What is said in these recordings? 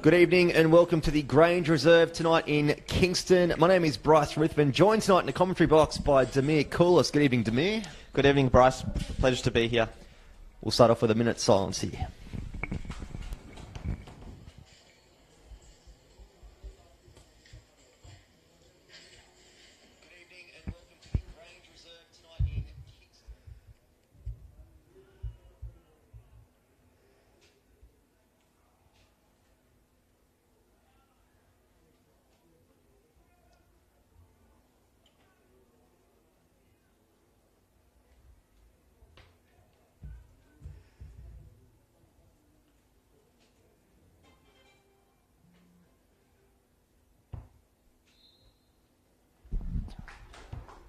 Good evening and welcome to the Grange Reserve tonight in Kingston. My name is Bryce Ruthven, joined tonight in the commentary box by Demir Koulis. Good evening, Demir. Good evening, Bryce. Pleasure to be here. We'll start off with a minute's silence here.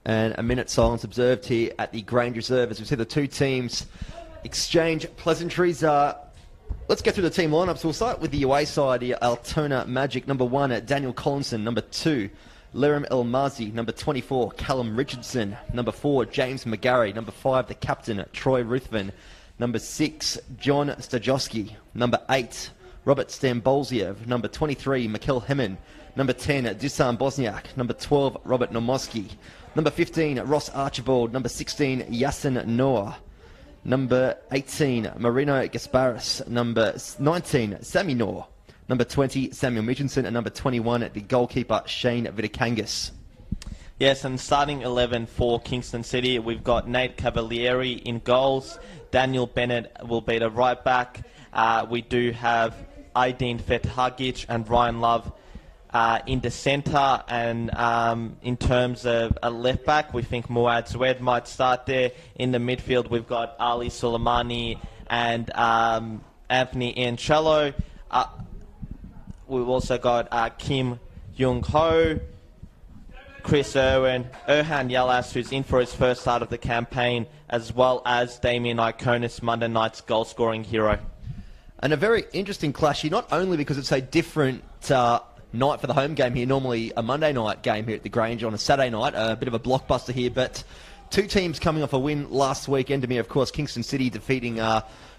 And a minute's silence observed here at the Grange Reserve as we see the two teams exchange pleasantries. Let's get through the team lineups. We'll start with the away side here. Altona Magic, number 1, Daniel Collinson. Number 2, Liram El-Mazi. Number 24, Callum Richardson. Number 4, James McGarry. Number 5, the captain, Troy Ruthven. Number 6, John Stajowski. Number 8, Robert Stambolziev. Number 23, Mikel Hemen. Number 10, Dusan Bosniak. Number 12, Robert Nomoski. Number 15, Ross Archibald. Number 16, Yasin Noah. Number 18, Marino Gasparis. Number 19, Sammy Noor. Number 20, Samuel Mitchinson. And number 21, the goalkeeper, Shane Vidakangas. Yes, and starting 11 for Kingston City, we've got Nate Cavalieri in goals. Daniel Bennett will be the right back. We do have Aydin Fethagic and Ryan Love in the centre, and in terms of a left back, we think Muad Zwed might start there. In the midfield, we've got Ali Soleimani and Anthony Ancello. We've also got Kim Jung Ho, Chris Irwin, Erhan Yalas, who's in for his first start of the campaign, as well as Damien Iconis, Monday night's goal-scoring hero. And a very interesting clash here, not only because it's a different night for the home game here, normally a Monday night game here at the Grange on a Saturday night, a bit of a blockbuster here, but two teams coming off a win last week. Endemir, of course, Kingston City defeating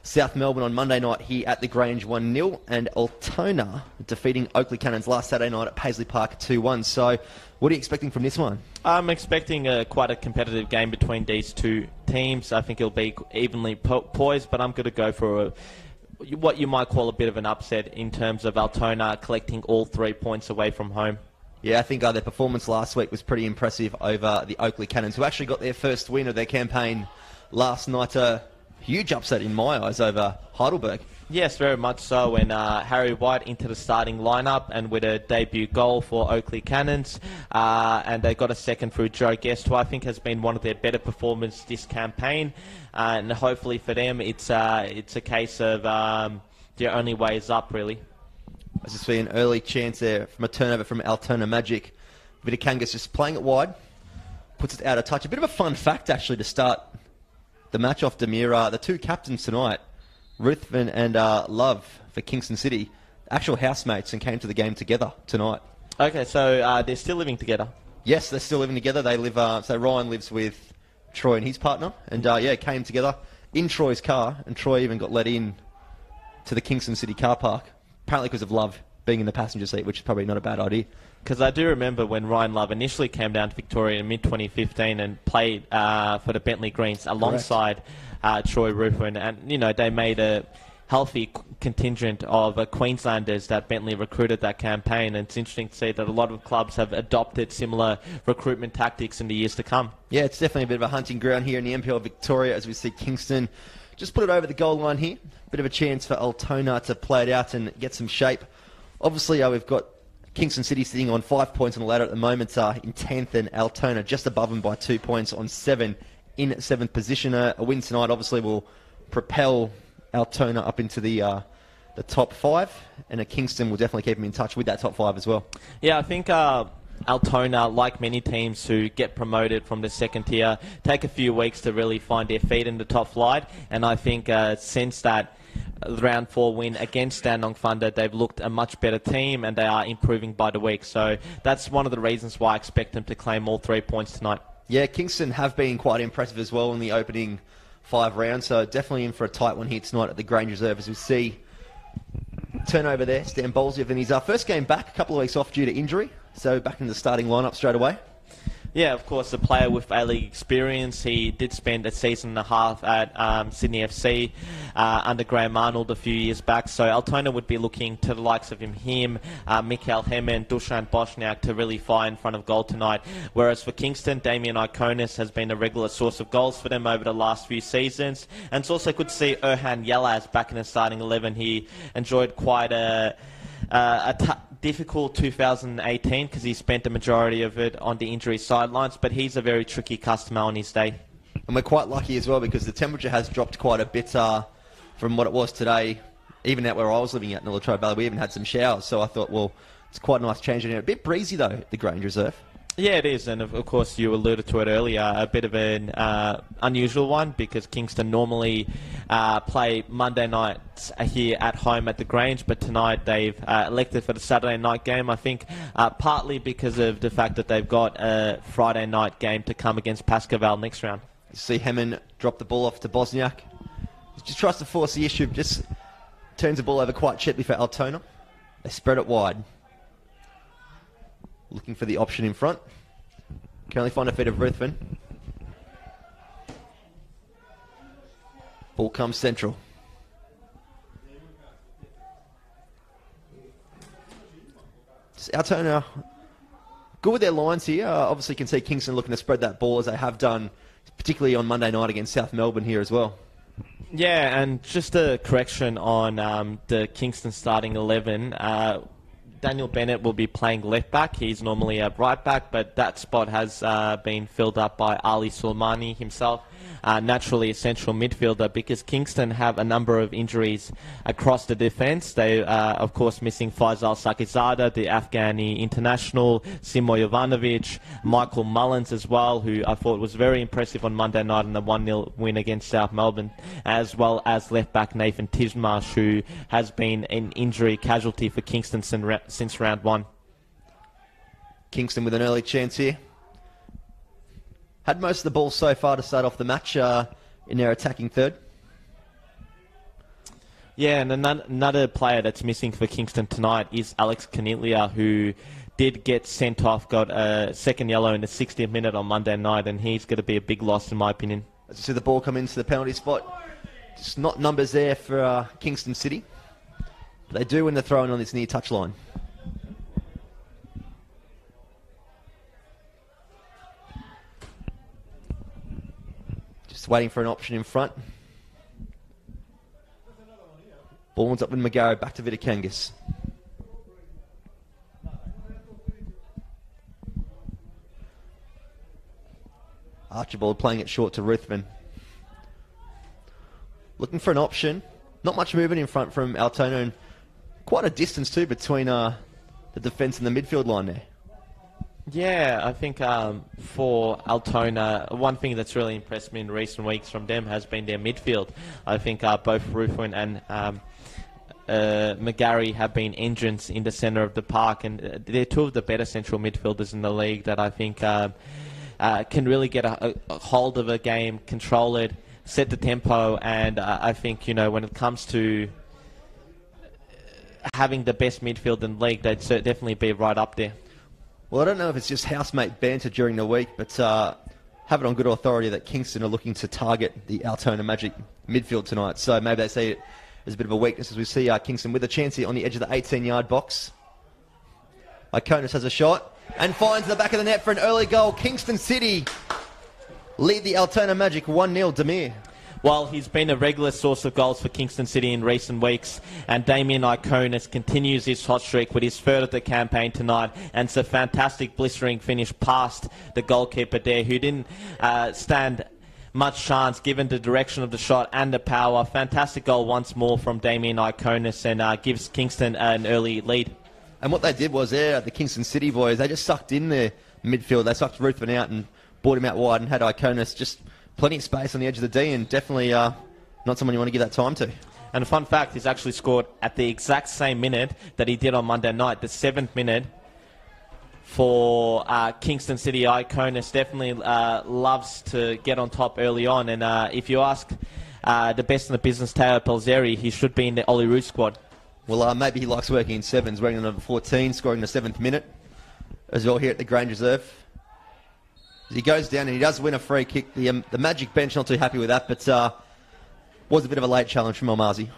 South Melbourne on Monday night here at the Grange 1-0, and Altona defeating Oakley Cannons last Saturday night at Paisley Park 2-1. So what are you expecting from this one? I'm expecting quite a competitive game between these two teams. I think it'll be evenly poised, but I'm going to go for what you might call a bit of an upset in terms of Altona collecting all 3 points away from home. Yeah, I think their performance last week was pretty impressive over the Oakley Cannons, who actually got their first win of their campaign last night. A huge upset in my eyes over Heidelberg. Yes, very much so. And Harry White into the starting lineup and with a debut goal for Oakley Cannons. And they got a second through Joe Guest, who I think has been one of their better performances this campaign. And hopefully for them, it's a case of their only way is up, really. I just see an early chance there from a turnover from Altona Magic. Vidakangas just playing it wide, puts it out of touch. A bit of a fun fact, actually, to start the match off, Demir. The two captains tonight, Ruthven and Love for Kingston City, actual housemates, and came to the game together tonight. Okay, so they're still living together? Yes, they're still living together. They live. So Ryan lives with Troy and his partner, and came together in Troy's car, and Troy even got let in to the Kingston City car park, apparently because of Love being in the passenger seat, which is probably not a bad idea. Because I do remember when Ryan Love initially came down to Victoria in mid-2015 and played for the Bentley Greens alongside Troy Ruthven, and they made a healthy contingent of Queenslanders that Bentley recruited that campaign, and it's interesting to see that a lot of clubs have adopted similar recruitment tactics in the years to come. Yeah, it's definitely a bit of a hunting ground here in the NPL Victoria as we see Kingston just put it over the goal line here. Bit of a chance for Altona to play it out and get some shape. Obviously, we've got Kingston City sitting on 5 points on the ladder at the moment, in 10th, and Altona just above them by 2 points on 7 in 7th position. A win tonight obviously will propel Altona up into the top 5, and Kingston will definitely keep them in touch with that top 5 as well. Yeah, I think Altona, like many teams who get promoted from the second tier, take a few weeks to really find their feet in the top flight, and I think since that round 4 win against Dandenong Thunder, they've looked a much better team and they are improving by the week. So that's one of the reasons why I expect them to claim all 3 points tonight. Yeah, Kingston have been quite impressive as well in the opening 5 rounds, so definitely in for a tight one here tonight at the Grange Reserve as we see turnover there. Stan Bolsiev in his first game back, a couple of weeks off due to injury. So back in the starting lineup straight away. Yeah, of course, a player with A-League experience. He did spend a season and a half at Sydney FC under Graham Arnold a few years back. So Altona would be looking to the likes of him, Mikael Hemen, Dusan Bosniak to really fire in front of goal tonight. Whereas for Kingston, Damien Iconis has been a regular source of goals for them over the last few seasons. And it's also good to see Erhan Yelaz back in the starting 11. He enjoyed quite a difficult 2018 because he spent the majority of it on the injury sidelines, but he's a very tricky customer on his day. And we're quite lucky as well because the temperature has dropped quite a bit from what it was today. Even out where I was living at in Latrobe Valley, we even had some showers, so I thought, well, it's quite a nice change in here. A bit breezy though, the Grange Reserve. Yeah, it is, and of course you alluded to it earlier, a bit of an unusual one because Kingston normally play Monday nights here at home at the Grange, but tonight they've elected for the Saturday night game, I think partly because of the fact that they've got a Friday night game to come against Pascoval next round. You see Hemen drop the ball off to Bosniak. He just tries to force the issue, just turns the ball over quite gently for Altona. They spread it wide. Looking for the option in front. Can only find a feet of Ruthven. Ball comes central. Just Altona, good with their lines here. Obviously, you can see Kingston looking to spread that ball as they have done, particularly on Monday night against South Melbourne here as well. Yeah, and just a correction on the Kingston starting 11. Daniel Bennett will be playing left back. He's normally a right back, but that spot has been filled up by Ali Sulmani himself, naturally a central midfielder, because Kingston have a number of injuries across the defence. They are, of course, missing Faisal Sakizada, the Afghani international, Simo Jovanovic, Michael Mullins as well, who I thought was very impressive on Monday night in the 1-0 win against South Melbourne, as well as left back Nathan Tismarsh, who has been an injury casualty for Kingston since round one. Kingston with an early chance here. Had most of the ball so far to start off the match in their attacking third. Yeah, and another player that's missing for Kingston tonight is Alex Caniglia, who did get sent off, got a second yellow in the 60th minute on Monday night, and he's going to be a big loss in my opinion. As you see the ball come into the penalty spot, just not numbers there for Kingston City. But they do win the throw-in on this near touch line. Just waiting for an option in front. Ball's up with Magaro, back to Vitakangis. Archibald playing it short to Ruthven. Looking for an option. Not much movement in front from Altona, and quite a distance too between the defence and the midfield line there. Yeah, I think for Altona, one thing that's really impressed me in recent weeks from them has been their midfield. I think both Ruthven and McGarry have been engines in the centre of the park, and they're two of the better central midfielders in the league that I think can really get a hold of a game, control it, set the tempo, and I think, you know, when it comes to having the best midfield in the league, they'd definitely be right up there. Well, I don't know if it's just housemate banter during the week, but have it on good authority that Kingston are looking to target the Altona Magic midfield tonight. So maybe they see it as a bit of a weakness as we see Kingston with a chance here on the edge of the 18-yard box. Iconis has a shot and finds the back of the net for an early goal. Kingston City lead the Altona Magic 1-0. Demir. Well, he's been a regular source of goals for Kingston City in recent weeks, and Damien Iconis continues his hot streak with his third of the campaign tonight, and it's a fantastic blistering finish past the goalkeeper there, who didn't stand much chance given the direction of the shot and the power. Fantastic goal once more from Damien Iconis, and gives Kingston an early lead. And what they did was there, the Kingston City boys, they just sucked in their midfield. They sucked Ruthven out and brought him out wide and had Iconis just plenty of space on the edge of the D, and definitely not someone you want to give that time to. And a fun fact, he's actually scored at the exact same minute that he did on Monday night, the 7th minute for Kingston City. Iconis definitely loves to get on top early on, and if you ask the best in the business, Teo Pelzeri, he should be in the Ollie Roos squad. Well, maybe he likes working in sevens, wearing the number 14, scoring the 7th minute as well here at the Grange Reserve. As he goes down and he does win a free kick. The Magic bench not too happy with that, but was a bit of a late challenge from Almazi.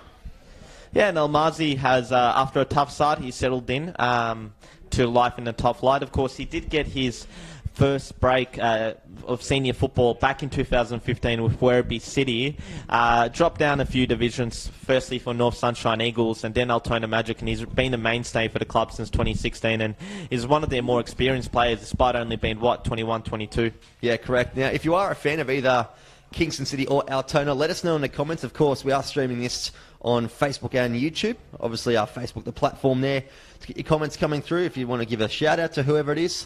Yeah, and Almazi has, after a tough start, he settled in to life in the top flight. Of course, he did get his first break of senior football back in 2015 with Werribee City. Dropped down a few divisions, firstly for North Sunshine Eagles and then Altona Magic, and he's been a mainstay for the club since 2016 and is one of their more experienced players, despite only being, 21, 22? Yeah, correct. Now, if you are a fan of either Kingston City or Altona, let us know in the comments. Of course, we are streaming this on Facebook and YouTube. Obviously, our Facebook, the platform there, to get your comments coming through. If you want to give a shout-out to whoever it is,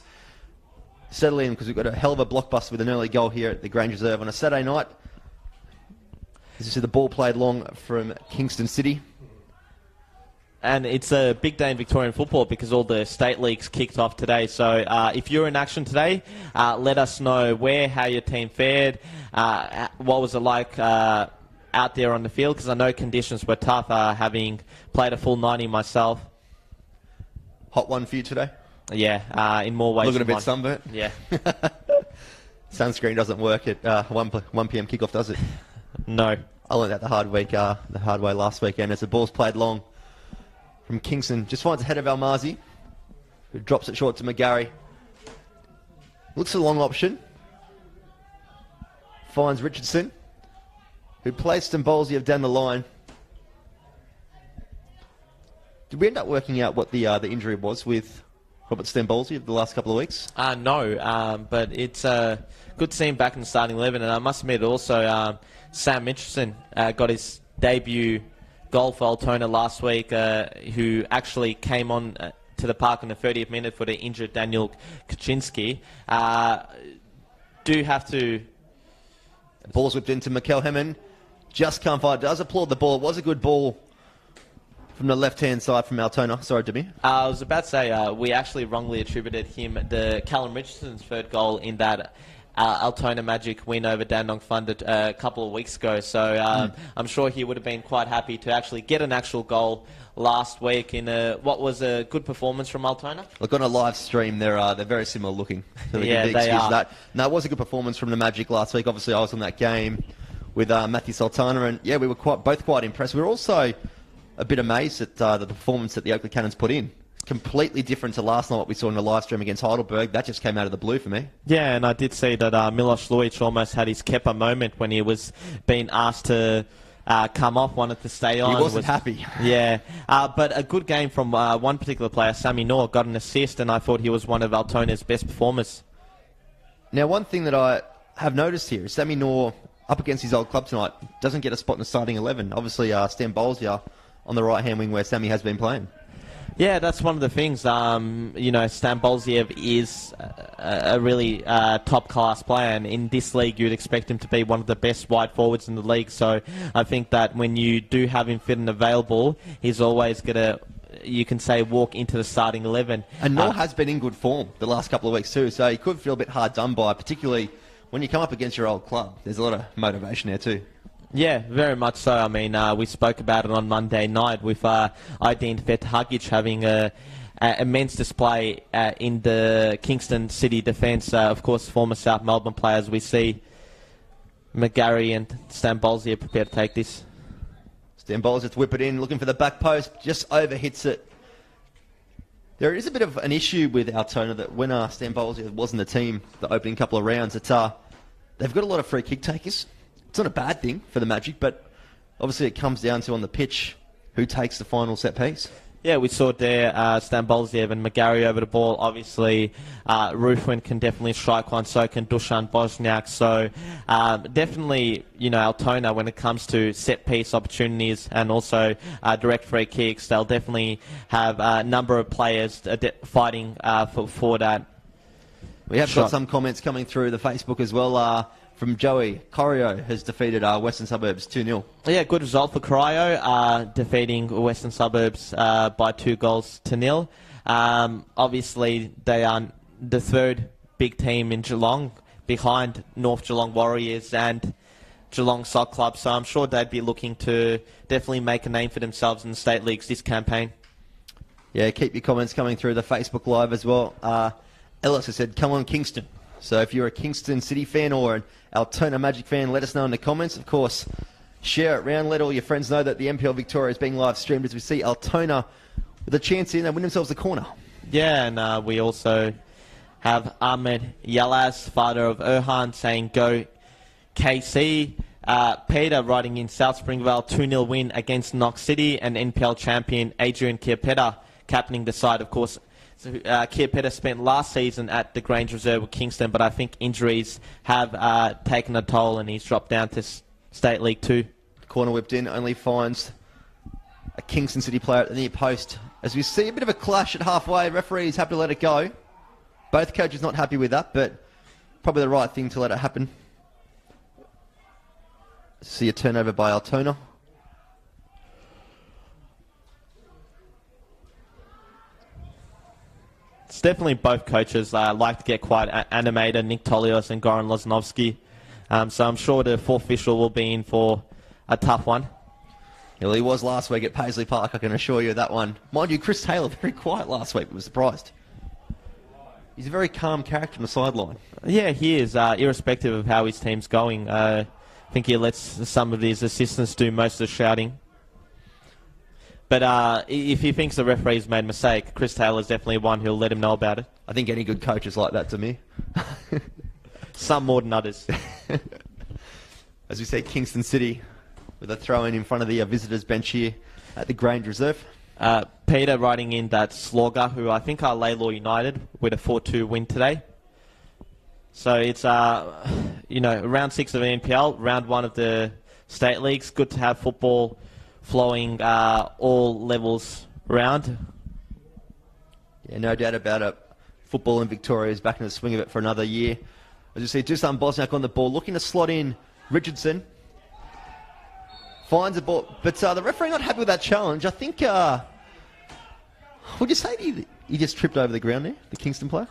settle in, because we've got a hell of a blockbuster with an early goal here at the Grange Reserve on a Saturday night. As you see, the ball played long from Kingston City. And it's a big day in Victorian football because all the state leagues kicked off today. So if you're in action today, let us know how your team fared, what was it like out there on the field, because I know conditions were tough, having played a full 90 myself. Hot one for you today? Yeah, in more ways Looking than a bit one. sunburnt? Yeah. Sunscreen doesn't work at 1 p.m. kickoff, does it? No. I learned that the hard way last weekend as the ball's played long from Kingston. Just finds ahead of Almazi, who drops it short to McGarry. Looks a long option. Finds Richardson, who plays Stambolsiev down the line. Did we end up working out what the injury was with Robert Stambolsiev the last couple of weeks? No, but it's good to see him back in the starting 11. And I must admit also, Sam Mitchelson got his debut goal for Altona last week, who actually came on to the park in the 30th minute for the injured Daniel Kaczynski. Do have to... Ball's whipped into Mikel Hemmon. Just can't find. Does applaud the ball. It was a good ball from the left-hand side from Altona. Sorry, Jimmy. I was about to say, we actually wrongly attributed him the Callum Richardson's third goal in that Altona Magic win over Dandenong Funded a couple of weeks ago. So I'm sure he would have been quite happy to actually get an actual goal last week in what was a good performance from Altona. Look, on a live stream, they're very similar looking. So Yeah, they are. that. No, it was a good performance from the Magic last week. Obviously, I was on that game with Matthew Sultana, and yeah, we were both quite impressed. We were also a bit amazed at the performance that the Oakley Cannons put in. Completely different to last night, what we saw in the live stream against Heidelberg. That just came out of the blue for me. Yeah, and I did see that Milos Lujic almost had his Kepa moment when he was being asked to come off, wanted to stay on. He wasn't happy. Yeah, but a good game from one particular player, Sammy Noor, got an assist, and I thought he was one of Altona's best performers. Now, one thing that I have noticed here is Sammy Noor, up against his old club tonight, doesn't get a spot in the starting 11. Obviously, Stambolsiev on the right-hand wing where Sammy has been playing. Yeah, that's one of the things. Stambolsiev is a really top-class player, and in this league you'd expect him to be one of the best wide forwards in the league. So I think that when you do have him fit and available, he's always going to, you can say, walk into the starting 11. And Noor has been in good form the last couple of weeks too, so he could feel a bit hard done by, particularly when you come up against your old club. There's a lot of motivation there too. Yeah, very much so. I mean, we spoke about it on Monday night with Aydin Fethagic having an immense display in the Kingston City defence. Of course, former South Melbourne players. We see McGarry and Stambolsiev prepared to take this. Stambolsiev to whip it in, looking for the back post, just overhits it. There is a bit of an issue with Altona that when Stambolsiev was in the team the opening couple of rounds, they've got a lot of free kick takers. It's not a bad thing for the Magic, but obviously it comes down to on the pitch who takes the final set piece. Yeah, we saw it there, Stambolsiev and McGarry over the ball. Obviously, Ruthven can definitely strike one, so can Dusan Bosniak. So definitely, Altona, when it comes to set-piece opportunities and also direct free kicks, they'll definitely have a number of players fighting for that. We have got some comments coming through the Facebook as well. From Joey, Corio has defeated Western Suburbs 2-0. Yeah, good result for Corio, defeating Western Suburbs by 2-0. Obviously, they are the third big team in Geelong, behind North Geelong Warriors and Geelong Soccer Club, so I'm sure they'd be looking to definitely make a name for themselves in the state leagues this campaign. Yeah, keep your comments coming through the Facebook Live as well. Ellis has said, come on Kingston. So if you're a Kingston City fan or an Altona Magic fan, let us know in the comments. Of course, share it round. Let all your friends know that the NPL Victoria is being live streamed as we see Altona with a chance in and win themselves the corner. Yeah, and we also have Ahmed Yalaz, father of Erhan, saying go KC. Peter writing in South Springvale 2-0 win against Knox City, and NPL champion Adrian Kiapeta captaining the side, of course. So, Kiapeta spent last season at the Grange Reserve with Kingston, but I think injuries have taken a toll and he's dropped down to State League 2. Corner whipped in, only finds a Kingston City player at the near post. As we see a bit of a clash at halfway, referee is happy to let it go. Both coaches not happy with that, but probably the right thing to let it happen. See a turnover by Altona. It's definitely both coaches like to get quite animated, Nick Tolios and Goran Loznovsky. So I'm sure the fourth official will be in for a tough one. Well, he was last week at Paisley Park, I can assure you of that one. Mind you, Chris Taylor, very quiet last week, but was surprised. He's a very calm character on the sideline. Yeah, he is, irrespective of how his team's going. I think he lets some of his assistants do most of the shouting. But if he thinks the referee's made a mistake, Chris Taylor's definitely one who'll let him know about it. I think any good coach is like that to me. Some more than others. As we see Kingston City with a throw-in in front of the visitors' bench here at the Grange Reserve. Peter writing in that Slogger, who I think are Laylaw United, with a 4-2 win today. So it's, round 6 of NPL, round 1 of the state leagues. Good to have football flowing all levels around. Yeah, no doubt about it. Football in Victoria is back in the swing of it for another year. As you see, Dusan Bosniak on the ball, looking to slot in Richardson. Finds the ball, but the referee not happy with that challenge. I think, would you say he just tripped over the ground there, the Kingston player?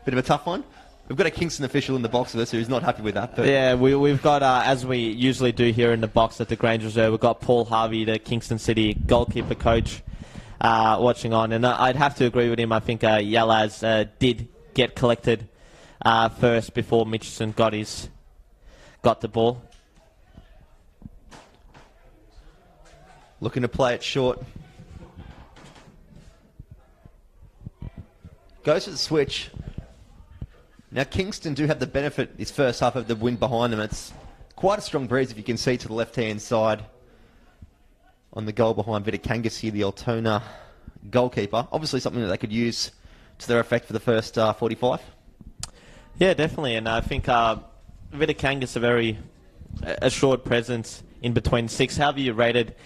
Bit of a tough one. We've got a Kingston official in the box with us who's not happy with that. But yeah, we've got, as we usually do here in the box at the Grange Reserve, we've got Paul Harvey, the Kingston City goalkeeper coach, watching on. And I'd have to agree with him. I think Yalaz did get collected first before Mitchison got the ball. Looking to play it short. Goes for the switch. Now Kingston do have the benefit this first half of the wind behind them. It's quite a strong breeze if you can see to the left-hand side on the goal behind Vitakangas here, the Altona goalkeeper. Obviously something that they could use to their effect for the first 45. Yeah, definitely. And I think Vitakangas a very assured presence in between six. How have you rated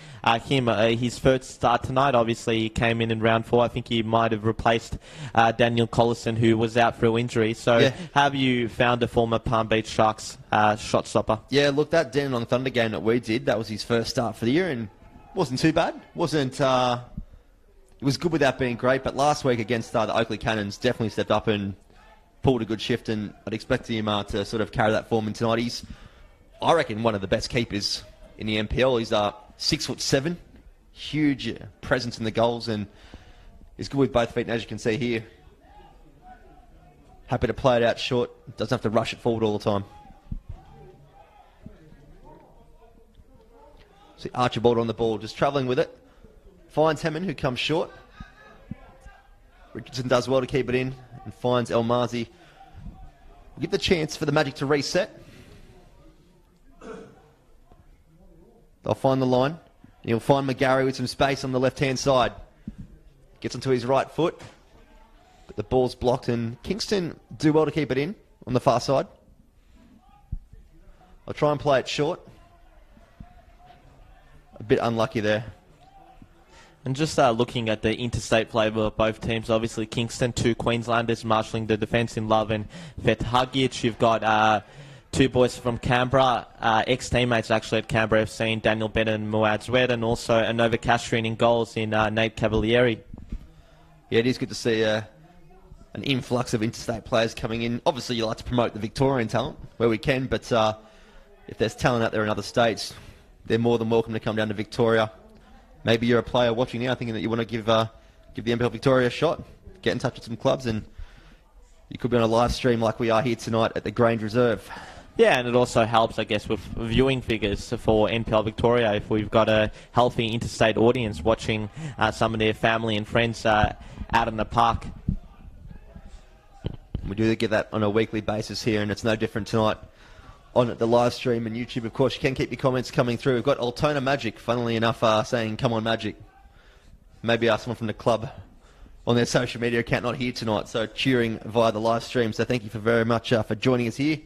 him? His first start tonight, obviously, he came in round 4. I think he might have replaced Daniel Collison, who was out through injury. So yeah. How have you found the former Palm Beach Sharks shot stopper? Yeah, look, that Dandenong Thunder game that we did, that was his first start for the year and wasn't too bad. It was good without being great, but last week against the Oakley Cannons definitely stepped up and pulled a good shift, and I'd expect him to sort of carry that form in tonight. He's, I reckon, one of the best keepers in the NPL. He's 6'7", huge presence in the goals, and he's good with both feet. And as you can see here, happy to play it out short. Doesn't have to rush it forward all the time. See Archibald on the ball, just travelling with it. Finds Hemmon, who comes short. Richardson does well to keep it in and finds El Mazi. Give the chance for the Magic to reset. They'll find the line. He'll find McGarry with some space on the left-hand side. Gets onto his right foot. But the ball's blocked, and Kingston do well to keep it in on the far side. I'll try and play it short. A bit unlucky there. And just looking at the interstate flavour of both teams, obviously Kingston, 2 Queenslanders marshalling the defence in Love and Vethagic. You've got 2 boys from Canberra, ex-teammates actually at Canberra FC, Daniel Bennett and Muad Zwed, and also Anova Castrian in goals in Nate Cavalieri. Yeah, it is good to see an influx of interstate players coming in. Obviously, you like to promote the Victorian talent where we can, but if there's talent out there in other states, they're more than welcome to come down to Victoria. Maybe you're a player watching now thinking that you want to give the NPL Victoria a shot. Get in touch with some clubs, and you could be on a live stream like we are here tonight at the Grange Reserve. Yeah, and it also helps, I guess, with viewing figures for NPL Victoria if we've got a healthy interstate audience watching some of their family and friends out in the park. We do get that on a weekly basis here, and it's no different tonight on the live stream and YouTube. Of course, you can keep your comments coming through. We've got Altona Magic, funnily enough, saying, "Come on, Magic." Maybe someone from the club on their social media account not here tonight, so cheering via the live stream. So thank you very much for joining us here.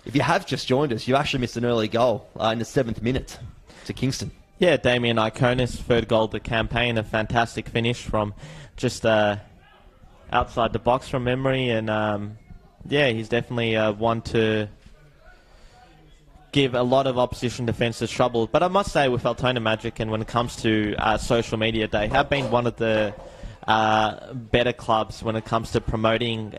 If you have just joined us, you actually missed an early goal in the 7th minute to Kingston. Yeah, Damien Iconis, third goal of the campaign, a fantastic finish from just outside the box from memory, and yeah, he's definitely one to give a lot of opposition defences trouble. But I must say, with Altona Magic, and when it comes to social media, they have been one of the better clubs when it comes to promoting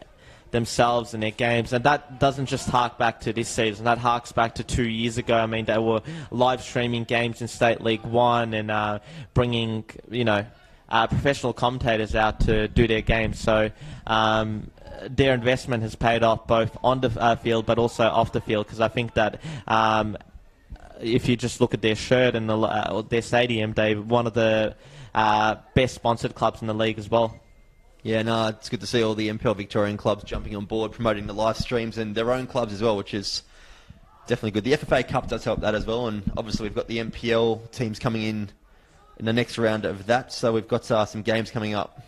themselves and their games, and that doesn't just hark back to this season. That harks back to 2 years ago. I mean, they were live streaming games in State League 1 and bringing, professional commentators out to do their games. So their investment has paid off both on the field but also off the field, because I think that if you just look at their shirt and their stadium, they're one of the best sponsored clubs in the league as well. Yeah, no, it's good to see all the NPL Victorian clubs jumping on board, promoting the live streams and their own clubs as well, which is definitely good. The FFA Cup does help that as well, and obviously we've got the NPL teams coming in the next round of that, so we've got some games coming up.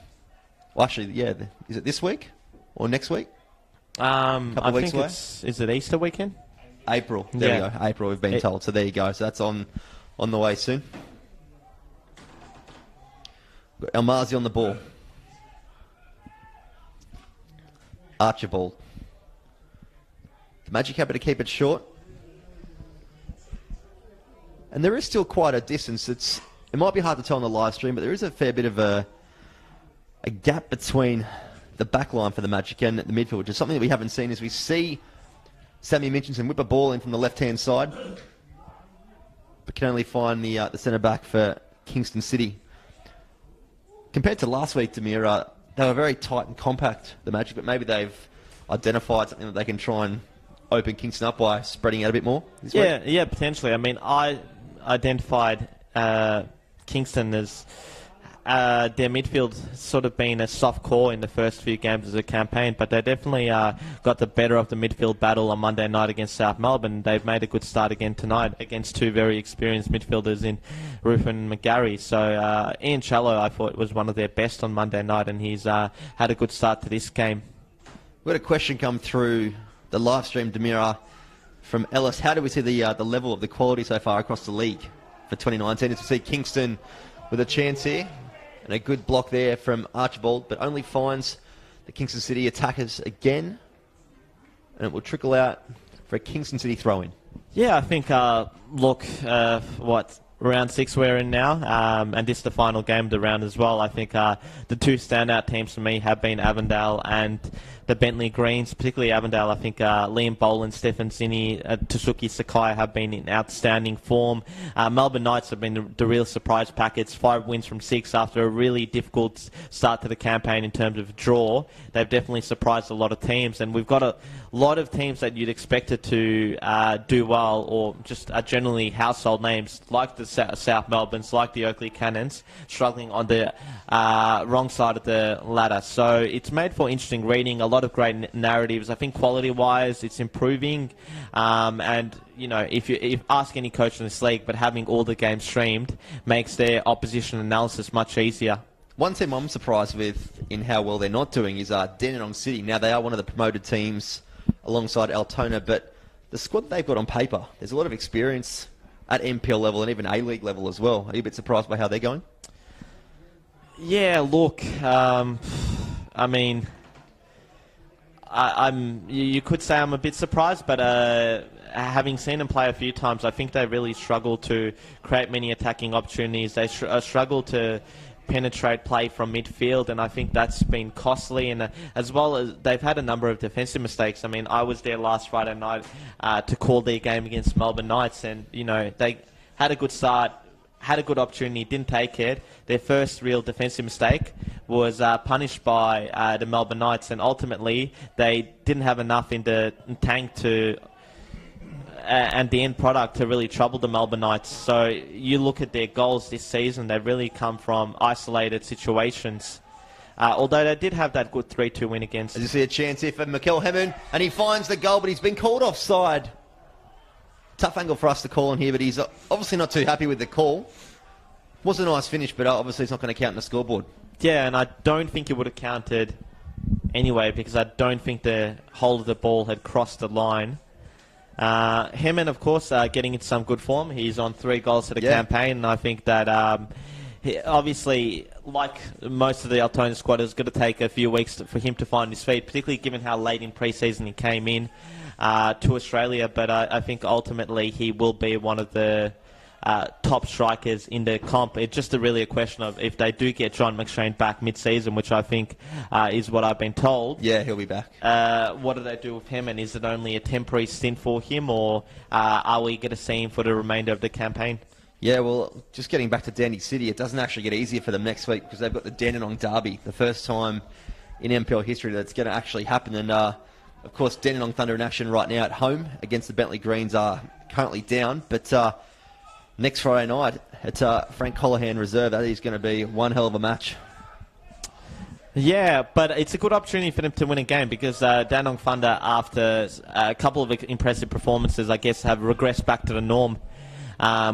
Well, actually, yeah, is it this week or next week? I think is it Easter weekend? April. There we go. April, we've been told. So there you go. So that's on the way soon. Got Almazi on the ball. Archibald. The Magic happy to keep it short. And there is still quite a distance. It might be hard to tell on the live stream, but there is a fair bit of a gap between the back line for the Magic and the midfield, which is something that we haven't seen. As we see Sammy Mitchinson whip a ball in from the left-hand side, but can only find the centre-back for Kingston City. Compared to last week, Demir, they were very tight and compact, the Magic, but maybe they've identified something that they can try and open Kingston up by spreading out a bit more this week. Yeah, potentially. I mean, I identified Kingston as their midfield sort of been a soft core in the first few games of the campaign, but they definitely got the better of the midfield battle on Monday night against South Melbourne. They've made a good start again tonight against two very experienced midfielders in Rufin and McGarry. So Ian Challow, I thought, was one of their best on Monday night, and he's had a good start to this game. We had a question come through the live stream, Demira, from Ellis. How do we see the level of the quality so far across the league for 2019? As we see Kingston with a chance here. And a good block there from Archibald, but only finds the Kingston City attackers again. And it will trickle out for a Kingston City throw-in. Yeah, I think, round 6 we're in now, and this is the final game of the round as well. I think the two standout teams for me have been Avondale and the Bentley Greens, particularly Avondale. I think Liam Boland, Stefan Zinni, Tasuki Sakai have been in outstanding form. Melbourne Knights have been the real surprise packets, 5 wins from 6 after a really difficult start to the campaign in terms of draw. They've definitely surprised a lot of teams, and we've got a lot of teams that you'd expected to do well, or just generally household names, like the South Melbournes, like the Oakley Cannons, struggling on the wrong side of the ladder. So it's made for interesting reading, a lot of great narratives. I think quality-wise, it's improving. And, if you ask any coach in this league, but having all the games streamed makes their opposition analysis much easier. One team I'm surprised with in how well they're not doing is Dandenong City. Now, they are one of the promoted teams alongside Altona, but the squad they've got on paper, there's a lot of experience at NPL level and even A-League level as well. Are you a bit surprised by how they're going? Yeah, look, I mean, you could say I'm a bit surprised, but having seen them play a few times, I think they really struggle to create many attacking opportunities. They struggle to penetrate play from midfield, and I think that's been costly. And as well as they've had a number of defensive mistakes. I mean, I was there last Friday night to call their game against Melbourne Knights, and they had a good start, had a good opportunity, didn't take it. Their first real defensive mistake was punished by the Melbourne Knights, and ultimately they didn't have enough in the tank to and the end product to really trouble the Melbourne Knights. So you look at their goals this season, they've really come from isolated situations. Although they did have that good 3-2 win against... As you see a chance here for Mikel Hemmon, and he finds the goal, but he's been called offside. Tough angle for us to call on here, but he's obviously not too happy with the call. Was a nice finish, but obviously it's not going to count in the scoreboard. Yeah, and I don't think it would have counted anyway, because I don't think the whole of the ball had crossed the line. Hemmon, of course, getting into some good form. He's on 3 goals for the campaign, and I think that obviously, like most of the Altona squad, it's going to take a few weeks for him to find his feet, particularly given how late in pre-season he came in to Australia. But I think ultimately he will be one of the top strikers in the comp. It's just really a question of if they do get John McShane back mid-season, which I think is what I've been told. Yeah, he'll be back. What do they do with him, and is it only a temporary stint for him, or are we going to see him for the remainder of the campaign? Yeah, well, just getting back to Dandy City, it doesn't actually get easier for them next week because they've got the Dandenong Derby, the first time in NPL history that's going to actually happen. And, of course, Dandenong Thunder in action right now at home against the Bentley Greens are currently down, but... next Friday night, it's Frank Colohan reserve. That is going to be one hell of a match. Yeah, but it's a good opportunity for them to win a game because Dandenong Thunder, after a couple of impressive performances, I guess, have regressed back to the norm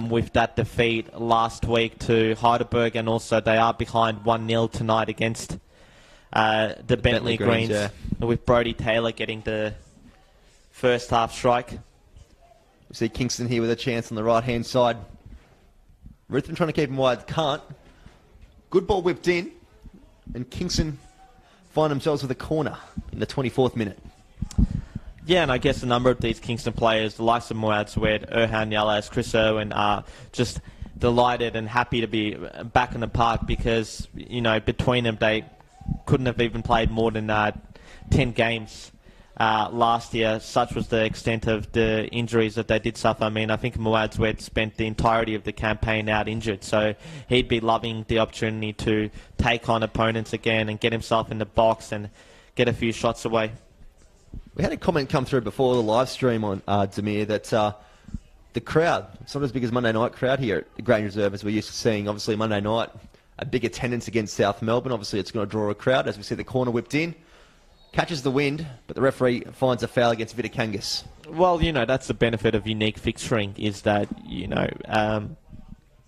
with that defeat last week to Heidelberg, and also they are behind 1-0 tonight against the Bentley Greens, with Brodie Taylor getting the first half strike. We see Kingston here with a chance on the right-hand side. Ruthven trying to keep him wide, can't. Good ball whipped in, and Kingston find themselves with a corner in the 24th minute. Yeah, and I guess a number of these Kingston players, the likes of Muad Swed, Erhan Yalas, Chris Irwin, are just delighted and happy to be back in the park because, between them, they couldn't have even played more than 10 games. Last year, such was the extent of the injuries that they did suffer. I mean, I think Muad Swed spent the entirety of the campaign out injured, so he'd be loving the opportunity to take on opponents again and get himself in the box and get a few shots away. We had a comment come through before the live stream on Demir that the crowd, it's not as big as Monday night crowd here at the Grange Reserve as we're used to seeing. Obviously, Monday night, a big attendance against South Melbourne. Obviously, it's going to draw a crowd as we see the corner whipped in. Catches the wind, but the referee finds a foul against Vitakangas. Well, that's the benefit of unique fixturing, is that,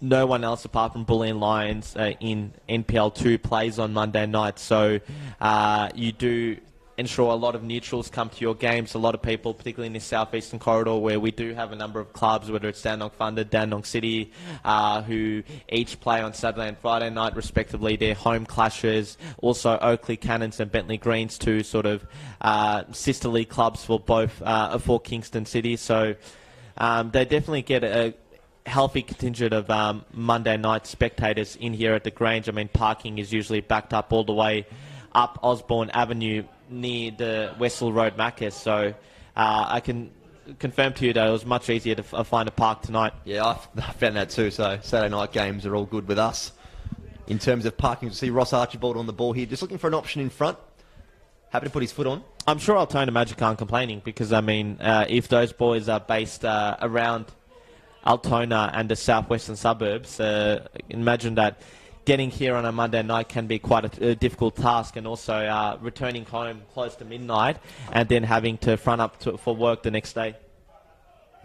no one else apart from Bulleen Lions in NPL 2 plays on Monday night. So you do ensure a lot of neutrals come to your games. A lot of people, particularly in the southeastern corridor, where we do have a number of clubs, whether it's Dandenong Thunder, Dandenong City, who each play on Saturday and Friday night, respectively, their home clashes. Also, Oakley Cannons and Bentley Greens, two sort of sister league clubs for both for Kingston City. So they definitely get a healthy contingent of Monday night spectators in here at the Grange. I mean, parking is usually backed up all the way up Osborne Avenue near the Wessel Road Macca's, so I can confirm to you that it was much easier to find a park tonight. Yeah, I found that too, so Saturday night games are all good with us. In terms of parking, you see Ross Archibald on the ball here, just looking for an option in front. Happy to put his foot on. I'm sure Altona Magic aren't complaining because, I mean, if those boys are based around Altona and the southwestern suburbs, imagine that getting here on a Monday night can be quite a difficult task, and also returning home close to midnight and then having to front up for work the next day.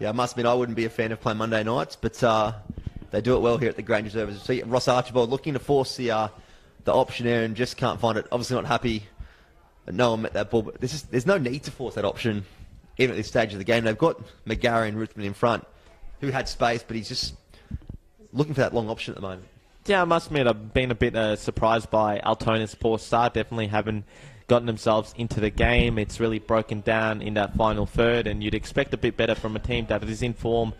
Yeah, I must admit I wouldn't be a fan of playing Monday nights, but they do it well here at the Grange Reserve. See Ross Archibald looking to force the option there and just can't find it. Obviously not happy that no one met that ball, but there's no need to force that option even at this stage of the game. They've got McGarry and Ruthven in front who had space, but he's just looking for that long option at the moment. Yeah, I must admit I've been a bit surprised by Altona's poor start. Definitely haven't gotten themselves into the game. It's really broken down in that final third, and you'd expect a bit better from a team that is in form,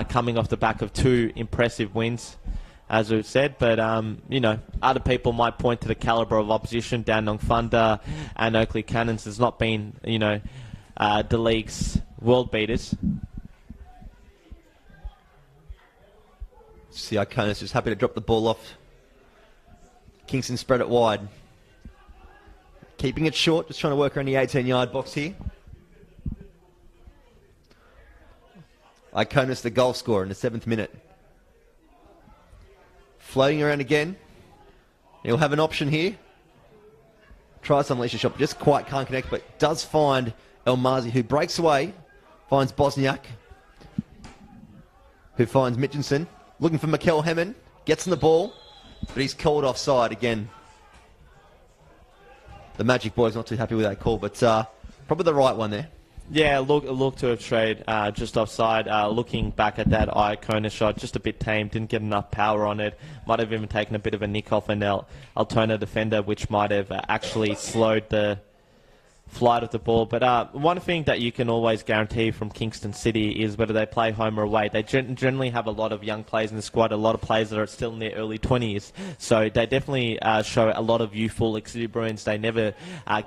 coming off the back of 2 impressive wins as we've said. But, other people might point to the calibre of opposition. Dandenong Thunder and Oakley Cannons has not been, the league's world beaters. See, Iconis just happy to drop the ball off. Kingston spread it wide. Keeping it short, just trying to work around the 18-yard box here. Iconis, the goal scorer in the 7th minute. Floating around again. He'll have an option here. Tries to unleash a shot, but just quite can't connect, but does find El Mazi, who breaks away, finds Bosniak, who finds Mitchinson. Looking for Mikel Hemmen, gets in the ball, but he's called offside again. The Magic boys not too happy with that call, but probably the right one there. Yeah, look to have strayed just offside. Looking back at that Iconis shot, just a bit tame, didn't get enough power on it. Might have even taken a bit of a nick off an Altona defender, which might have actually slowed the flight of the ball. But one thing that you can always guarantee from Kingston City is whether they play home or away. They generally have a lot of young players in the squad, a lot of players that are still in their early 20s. So they definitely show a lot of youthful exuberance. They never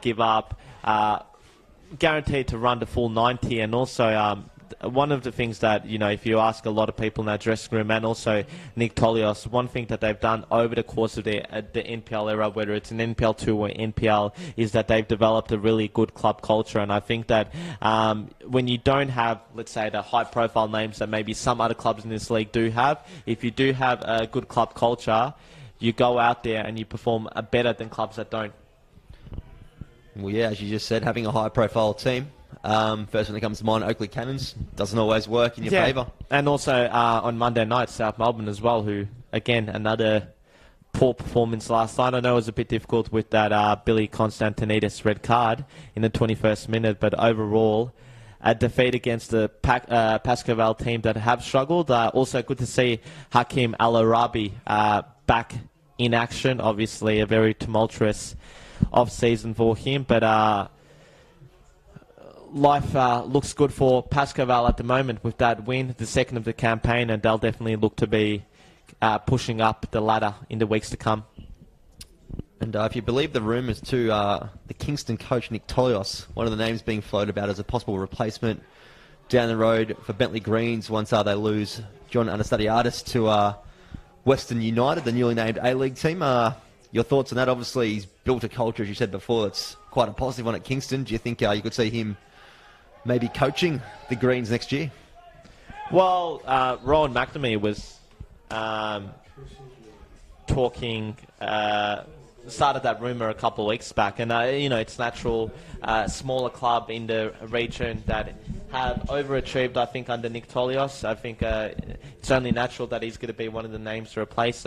give up. Guaranteed to run to full 90. And also one of the things that, if you ask a lot of people in that dressing room, and also Nick Tolios, one thing that they've done over the course of the NPL era, whether it's an NPL 2 or NPL, is that they've developed a really good club culture. And I think that when you don't have, let's say, the high-profile names that maybe some other clubs in this league do have, if you do have a good club culture, you go out there and you perform better than clubs that don't. Well, yeah, as you just said, having a high-profile team. First one that comes to mind, Oakley Cannons, doesn't always work in your favour. And also on Monday night, South Melbourne as well, who, again, another poor performance last night. I know it was a bit difficult with that Billy Constantinidis red card in the 21st minute, but overall, a defeat against the Pascoval team that have struggled. Also good to see Hakim Al-Arabi back in action. Obviously, a very tumultuous off-season for him, but life looks good for Pascoval at the moment with that win, the second of the campaign, and they'll definitely look to be pushing up the ladder in the weeks to come. And if you believe the rumours too, the Kingston coach Nick Tolios, one of the names being floated about as a possible replacement down the road for Bentley Greens once they lose John Anastasiadis to Western United, the newly named A-League team. Your thoughts on that? Obviously, he's built a culture, as you said before, that's quite a positive one at Kingston. Do you think you could see him maybe coaching the Greens next year? Well, Rowan McNamee was talking, started that rumour a couple of weeks back, and it's natural, smaller club in the region that have overachieved, I think, under Nick Tolios. I think it's only natural that he's going to be one of the names to replace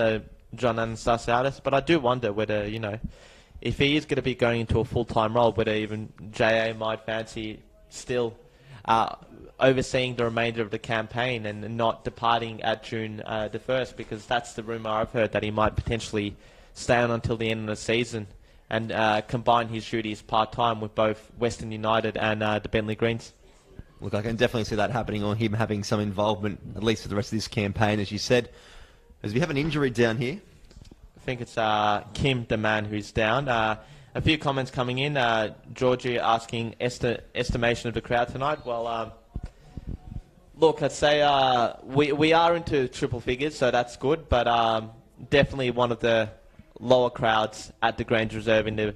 John Anastasiadis, but I do wonder whether, if he is going to be going into a full-time role, whether even JA might fancy still overseeing the remainder of the campaign and not departing at June the 1st, because that's the rumour I've heard, that he might potentially stay on until the end of the season and combine his duties part-time with both Western United and the Bentley Greens. Look, I can definitely see that happening, or him having some involvement, at least for the rest of this campaign, as you said. As we have an injury down here. I think it's Kim, the man who's down. A few comments coming in. Georgie asking estimation of the crowd tonight. Well, look, I'd say we are into triple figures, so that's good. But definitely one of the lower crowds at the Grange Reserve in the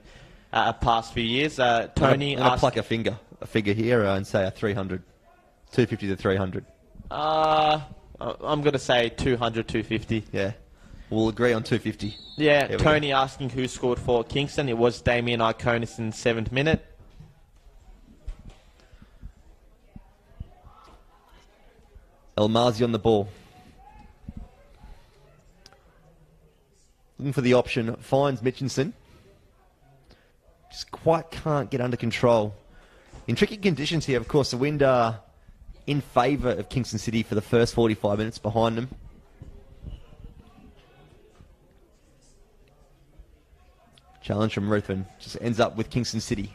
past few years. Tony asked... pluck a figure here and say a 300. 250 to 300. I'm going to say 200, 250. Yeah. We'll agree on 250. Yeah, Tony asking who scored for Kingston. It was Damien Iconis in the 7th minute. El Mazi on the ball. Looking for the option. Finds Mitchinson. Just quite can't get under control. In tricky conditions here, of course, the wind in favour of Kingston City for the first 45 minutes behind them. Challenge from Ruthven. Just ends up with Kingston City.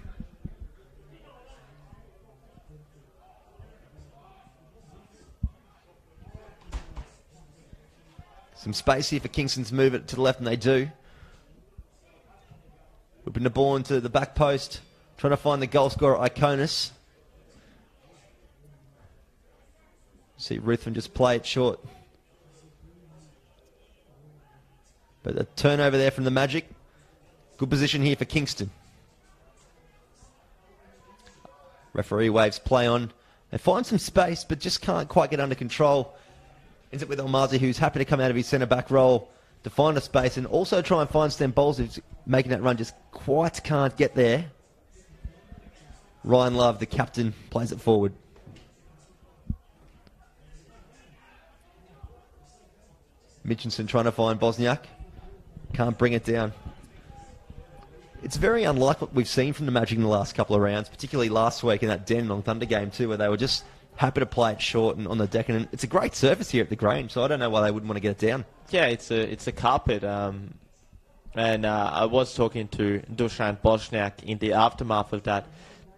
Some space here for Kingston to move it to the left, and they do. Whipping the ball into the back post, trying to find the goal scorer, Iconis. See Ruthven just play it short. But a turnover there from the Magic. Good position here for Kingston. Referee waves play on. They find some space, but just can't quite get under control. Ends up with Almazi, who's happy to come out of his centre-back role to find a space and also try and find Stem Bowles, who's making that run, just quite can't get there. Ryan Love, the captain, plays it forward. Mitchinson trying to find Bosniak. Can't bring it down. It's very unlike what we've seen from the Magic in the last couple of rounds, particularly last week in that Dandenong Thunder game too, where they were just happy to play it short and on the deck. And it's a great surface here at the Grange, so I don't know why they wouldn't want to get it down. Yeah, it's a carpet. And I was talking to Dusan Bosniak in the aftermath of that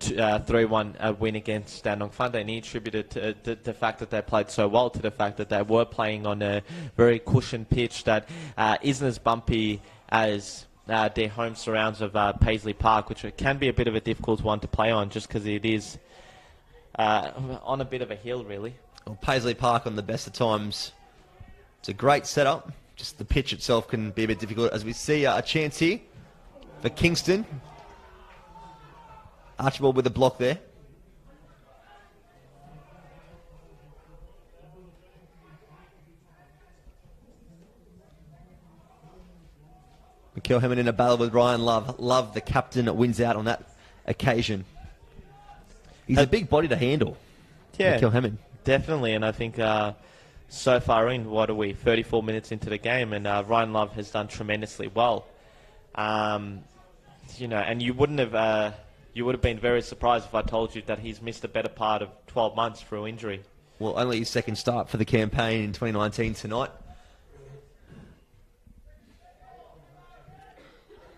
3-1 win against Dandenong Thunder, and he attributed the fact that they played so well to the fact that they were playing on a very cushioned pitch that isn't as bumpy as their home surrounds of Paisley Park, which can be a bit of a difficult one to play on just because it is on a bit of a hill, really. Well, Paisley Park on the best of times, it's a great setup. Just the pitch itself can be a bit difficult. As we see a chance here for Kingston. Archibald with a block there. Mikel Hemming in a battle with Ryan Love. Love, the captain, wins out on that occasion. He's a big body to handle. Yeah, Mikel Hemming. Definitely, and I think so far in, 34 minutes into the game, and Ryan Love has done tremendously well. And you would have been very surprised if I told you that he's missed the better part of 12 months through injury. Well, only his second start for the campaign in 2019 tonight.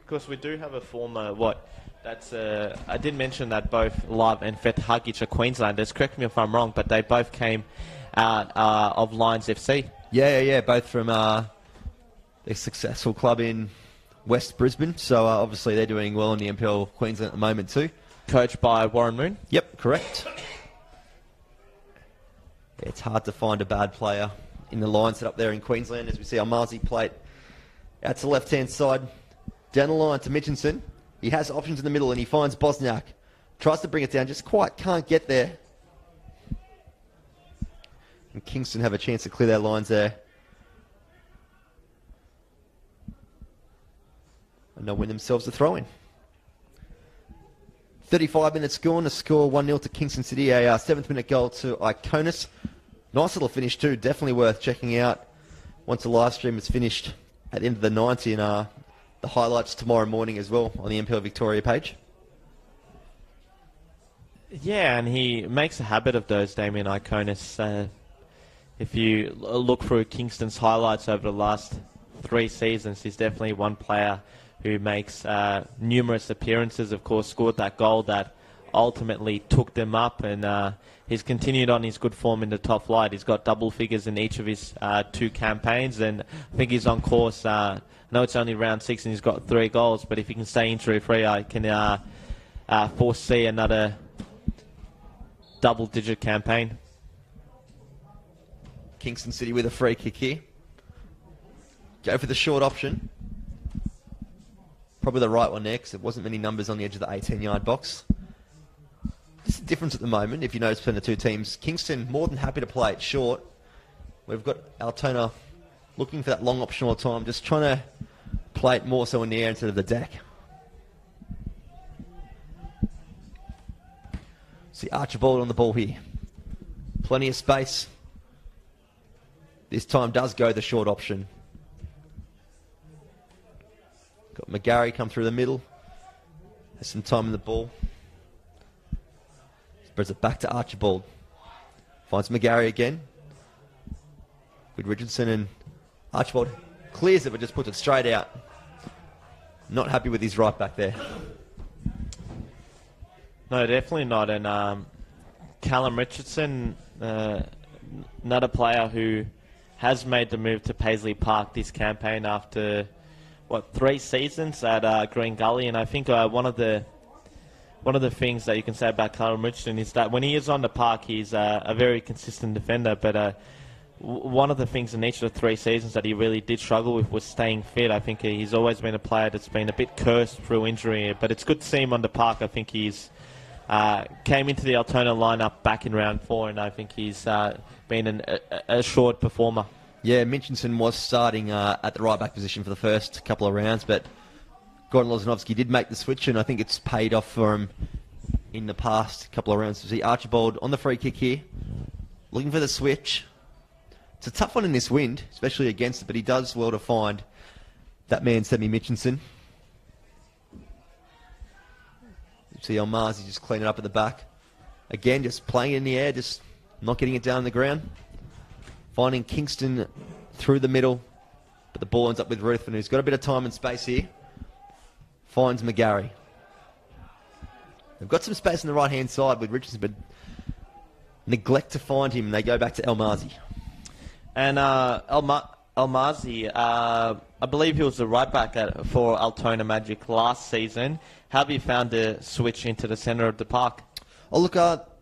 Of course, we do have a former, I did mention that both Love and Fet Hagic are Queenslanders. Correct me if I'm wrong, but they both came out of Lions FC. Yeah, both from a successful club in West Brisbane. So obviously they're doing well in the NPL Queensland at the moment too. Coached by Warren Moon? Yep, correct. Yeah, it's hard to find a bad player in the line set up there in Queensland. As we see Almazi plate out to the left-hand side. Down the line to Mitchinson. He has options in the middle and he finds Bosniak. Tries to bring it down, just quite can't get there. And Kingston have a chance to clear their lines there. And they'll win themselves a throw-in. 35 minutes gone, the score 1-0 to Kingston City. A 7th minute goal to Iconis. Nice little finish too, definitely worth checking out once the live stream is finished at the end of the 90. And the highlights tomorrow morning as well on the NPL Victoria page. Yeah, and he makes a habit of those, Damien Iconis. If you look through Kingston's highlights over the last 3 seasons, he's definitely one player who makes numerous appearances, of course, scored that goal that ultimately took them up, and he's continued on his good form in the top flight. He's got double figures in each of his 2 campaigns, and I think he's on course. I know it's only round 6 and he's got 3 goals, but if he can stay injury-free, I can foresee another double-digit campaign. Kingston City with a free kick here. Go for the short option. Probably the right one there, because there wasn't many numbers on the edge of the 18-yard box. Just a difference at the moment, if you notice between the two teams. Kingston more than happy to play it short. We've got Altona looking for that long option all the time, just trying to play it more so in the air instead of the deck. See Archibald on the ball here. Plenty of space. This time does go the short option. Got McGarry come through the middle. Has some time in the ball. Spreads it back to Archibald. Finds McGarry again. With Richardson, and Archibald clears it but just puts it straight out. Not happy with his right back there. No, definitely not. And Callum Richardson, another player who has made the move to Paisley Park this campaign after, 3 seasons at Green Gully. And I think one of the things that you can say about Callum Richardson is that when he is on the park, he's a very consistent defender. But one of the things in each of the 3 seasons that he really did struggle with was staying fit. I think he's always been a player that's been a bit cursed through injury. But it's good to see him on the park. I think he's came into the Altona lineup back in round 4, and I think he's been an assured performer. Yeah, Minchinson was starting at the right back position for the first couple of rounds, but Gordon Lozanovsky did make the switch, and I think it's paid off for him in the past couple of rounds. To see Archibald on the free kick here, looking for the switch. It's a tough one in this wind, especially against it, but he does well to find that man, Sammy Minchinson. You see Almazi just cleaning up at the back. Again, just playing it in the air, just not getting it down on the ground. Finding Kingston through the middle, but the ball ends up with Ruthven, who's got a bit of time and space here. Finds McGarry. They've got some space on the right-hand side with Richardson, but neglect to find him, and they go back to Almazi. And Almazi, I believe he was the right back for Altona Magic last season. How have you found the switch into the centre of the park? Oh, look,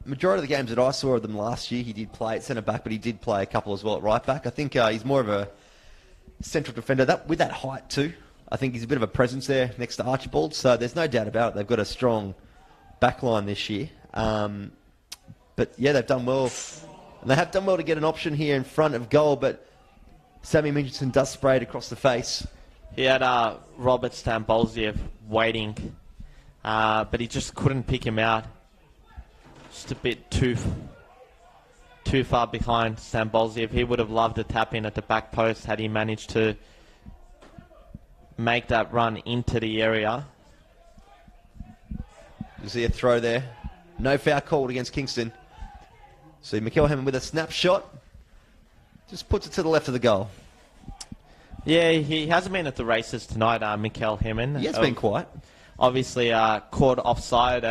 majority of the games that I saw of them last year, he did play at centre-back, but he did play a couple as well at right-back. I think he's more of a central defender with that height too. I think he's a bit of a presence there next to Archibald, so there's no doubt about it. They've got a strong backline this year. But, yeah, they've done well. And they have done well to get an option here in front of goal, but Sammy Minchinson does spray it across the face. He had Robert Stambolziev waiting, but he just couldn't pick him out. Just a bit too far behind Stambolziev. He would have loved a tap in at the back post had he managed to make that run into the area. You see a throw there. No foul called against Kingston. See Mikel Hammond with a snapshot. Just puts it to the left of the goal. Yeah, he hasn't been at the races tonight, Mikel Hammond. He has been quiet. Obviously caught offside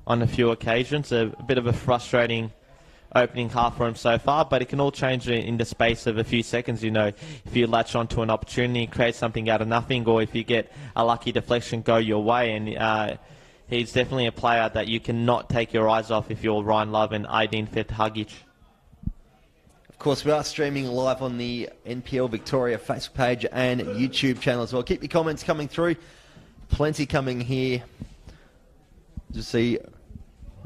on a few occasions. A bit of a frustrating opening half for him so far, but it can all change in the space of a few seconds. You know, if you latch onto an opportunity, create something out of nothing, or if you get a lucky deflection go your way. And he's definitely a player that you cannot take your eyes off if you're Ryan Love and Aydin Fethagic. Of course, we are streaming live on the NPL Victoria Facebook page and YouTube channel as well. Keep your comments coming through. Plenty coming here. Just see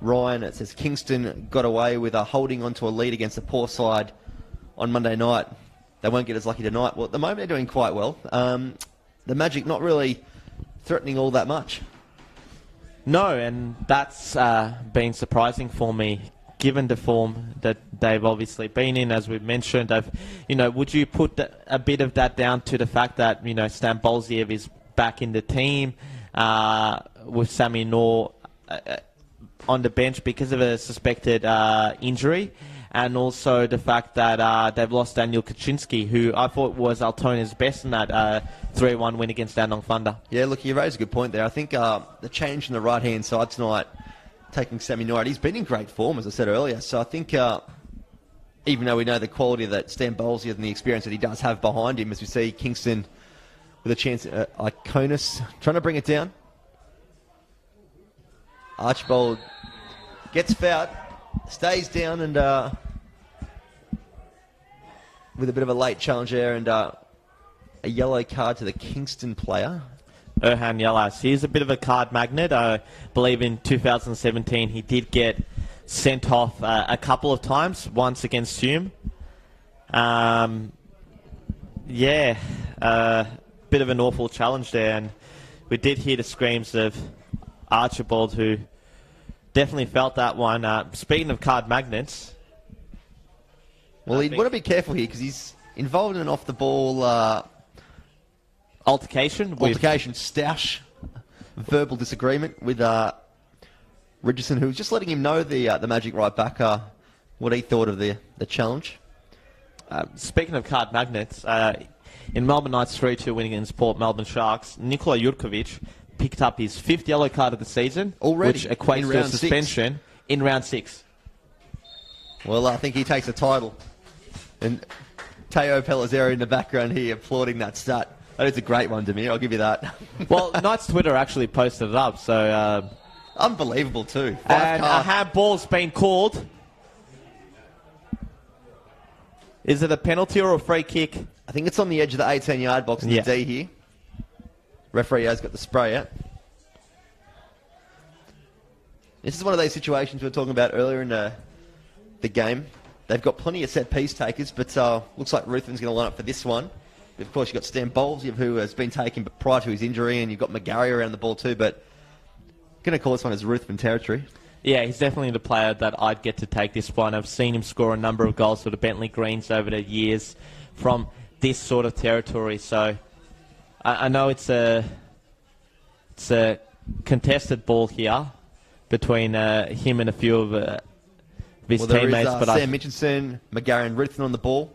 Ryan, it says Kingston got away with holding onto a lead against a poor side on Monday night. They won't get as lucky tonight. Well, at the moment they're doing quite well. The Magic not really threatening all that much. No, and that's been surprising for me, given the form that they've obviously been in, as we've mentioned. Would you put a bit of that down to the fact that, Stambolziev is back in the team with Sammy Noor on the bench because of a suspected injury, and also the fact that they've lost Daniel Kaczynski, who I thought was Altona's best in that 3-1 win against Dandenong Thunder. Yeah, look, you raised a good point there. I think the change in the right-hand side tonight, taking Sammy Noor, he's been in great form, as I said earlier. So I think, even though we know the quality that Stambolziev and the experience that he does have behind him, as we see Kingston with a chance, Iconis trying to bring it down. Archibald gets fouled, stays down, and with a bit of a late challenge there, and a yellow card to the Kingston player. Erhan Yalas. He's a bit of a card magnet. I believe in 2017 he did get sent off a couple of times, once against Hume. Bit of an awful challenge there, and we did hear the screams of Archibald, who definitely felt that one. Speaking of card magnets... Well, he'd want to be careful here because he's involved in an off-the-ball... Altercation, stoush, verbal disagreement with Richardson, who was just letting him know, the Magic right back, what he thought of the challenge. Speaking of card magnets, in Melbourne Knights 3-2 win against Port Melbourne Sharks, Nikola Jurkovic picked up his 5th yellow card of the season, already, which equates to a suspension in round 6. Well, I think he takes the title. And Teo Pellizzero in the background here applauding that stat. That is a great one, Demir. I'll give you that. Well, Knights Twitter actually posted it up, so... Unbelievable, too. And a handball's been called. Is it a penalty or a free kick? I think it's on the edge of the 18-yard box in the D here. Referee has got the spray out. This is one of those situations we were talking about earlier in the game. They've got plenty of set-piece takers, but looks like Ruthven's going to line up for this one. But of course, you've got Stan Bowles, who has been taken prior to his injury, and you've got McGarry around the ball too, but going to call this one as Ruthven territory. Yeah, he's definitely the player that I'd get to take this one. I've seen him score a number of goals for the Bentley Greens over the years from this sort of territory, so I know it's a contested ball here between him and a few of his teammates. There is Sam Mitchinson, McGarry and Ruthven on the ball.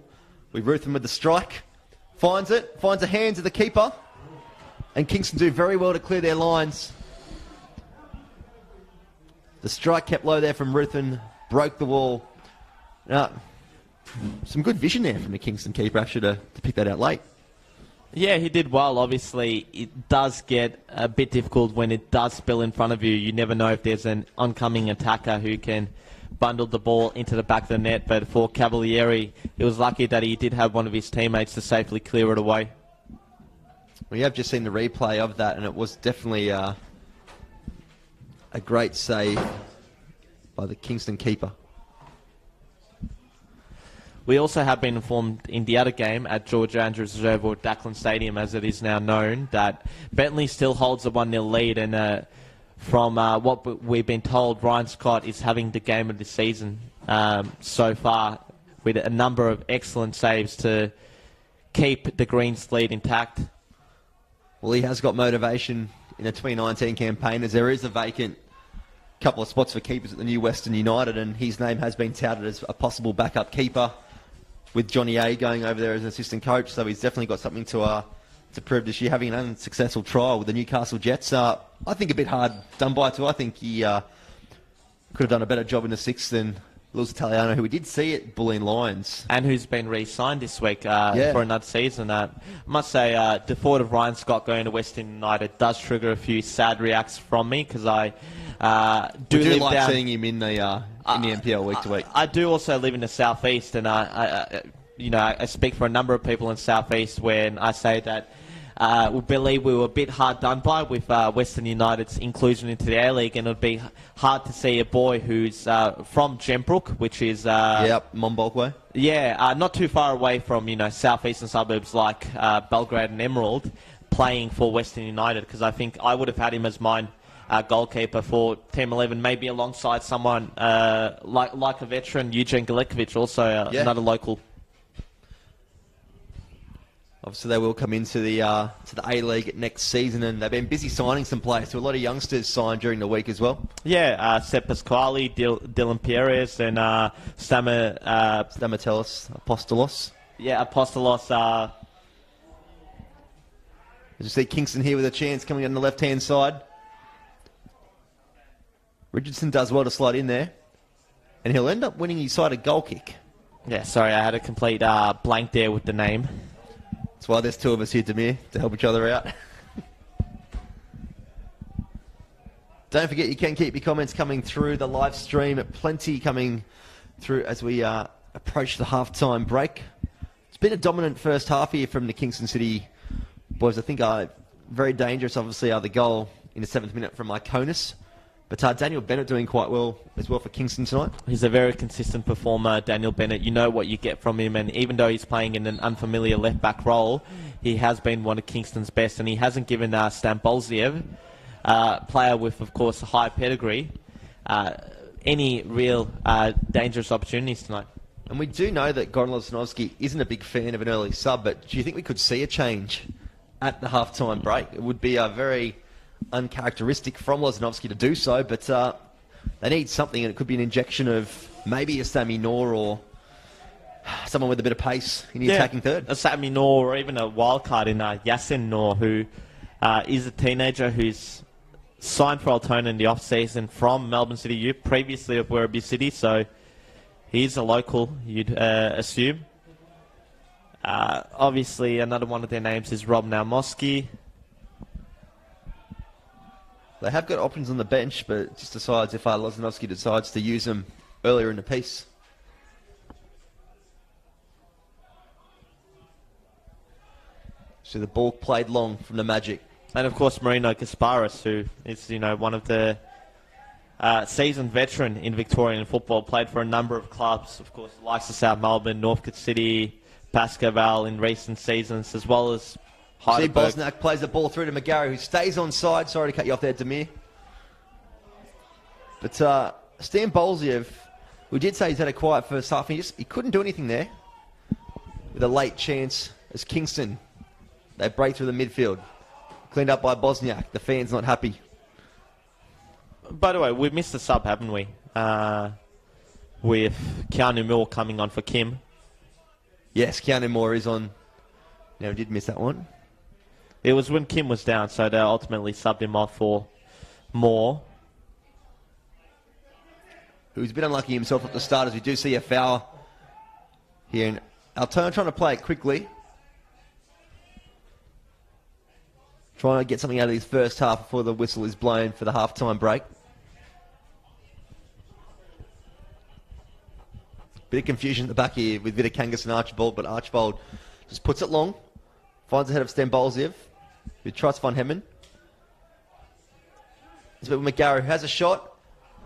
With Ruthven with the strike. Finds it, finds the hands of the keeper. And Kingston do very well to clear their lines. The strike kept low there from Ruthven, broke the wall. Some good vision there from the Kingston keeper, actually, to pick that out late. Yeah, he did well. Obviously, it does get a bit difficult when it does spill in front of you. You never know if there's an oncoming attacker who can bundle the ball into the back of the net. But for Cavalieri, it was lucky that he did have one of his teammates to safely clear it away. We have just seen the replay of that, and it was definitely a great save by the Kingston keeper. We also have been informed in the other game at George Andrews Reserve, or Dackland Stadium as it is now known, that Bentley still holds a 1-0 lead, and from what we've been told, Ryan Scott is having the game of the season so far, with a number of excellent saves to keep the Greens lead intact. Well, he has got motivation in the 2019 campaign, as there is a vacant couple of spots for keepers at the new Western United, and his name has been touted as a possible backup keeper, with Johnny A going over there as an assistant coach. So he's definitely got something to prove this year, having an unsuccessful trial with the Newcastle Jets. I think a bit hard done by too. I think he could have done a better job in the sixth than Luis Italiano, who we did see at Bulleen Lions. And who's been re-signed this week for another season. I must say, the thought of Ryan Scott going to Western United does trigger a few sad reacts from me, because I do like seeing him in the NPL week to week. I do also live in the southeast, and I speak for a number of people in southeast when I say that we believe we were a bit hard done by with Western United's inclusion into the A-League, and it would be hard to see a boy who's from Gembrook, which is Monbulk way. Yeah, not too far away from southeastern suburbs like Belgrade and Emerald, playing for Western United, because I think I would have had him as mine. Goalkeeper for Team 11, maybe alongside someone like a veteran, Eugene Galekovic, also another local. Obviously, they will come into the A-League next season, and they've been busy signing some players. So a lot of youngsters signed during the week as well. Yeah, Sep Pasquale, Dylan Perez, and Stamatelis, Apostolos. Yeah, Apostolos. As you see, Kingston here with a chance coming on the left-hand side. Richardson does well to slide in there, and he'll end up winning his side a goal kick. Yeah, sorry, I had a complete blank there with the name. That's why there's two of us here, Demir, to help each other out. Don't forget, you can keep your comments coming through the live stream. Plenty coming through as we approach the half-time break. It's been a dominant first half here from the Kingston City boys. I think very dangerous, obviously, the goal in the 7th minute from Iconis. But Daniel Bennett doing quite well as well for Kingston tonight. He's a very consistent performer, Daniel Bennett. You know what you get from him, and even though he's playing in an unfamiliar left-back role, he has been one of Kingston's best, and he hasn't given Stan Bolziev, player with, of course, a high pedigree, any real dangerous opportunities tonight. And we do know that Goran Loznovsky isn't a big fan of an early sub, but do you think we could see a change at the half-time break? It would be a very uncharacteristic from Loznovsky to do so, but they need something, and it could be an injection of maybe a Sammy Noor or someone with a bit of pace in the attacking third. A Sammy Noor, or even a wildcard in Yasin Noor, who is a teenager who's signed for Altona in the off-season from Melbourne City Youth, previously of Werribee City, so he's a local, you'd assume. Obviously, another one of their names is Rob Naumoski. They have got options on the bench, but it just decides if Lozanovsky decides to use them earlier in the piece. So the ball played long from the Magic. And, of course, Marino Gasparis, who is, one of the seasoned veteran in Victorian football, played for a number of clubs, of course, likes of South Melbourne, Northcote City, Baskerville in recent seasons, as well as Heidelberg. See, Bosnak plays the ball through to McGarry, who stays on side. Sorry to cut you off there, Demir. But Stan Bolziev, we did say he's had a quiet first half. He couldn't do anything there. With a late chance as Kingston, they break through the midfield. Cleaned up by Bosniak. The fans not happy. By the way, we've missed a sub, haven't we? With Keanu Moore coming on for Kim. Yes, Keanu Moore is on. No, we did miss that one. It was when Kim was down, so they ultimately subbed him off for Moore. Who's been unlucky himself at the start, as we do see a foul here. And Altona trying to play it quickly. Trying to get something out of his first half before the whistle is blown for the half-time break. Bit of confusion at the back here with Vidakangas and Archibald, but Archibald just puts it long. Finds ahead of Stambolziev, who trusts Von Hemmen. It's a bit with McGarry, who has a shot.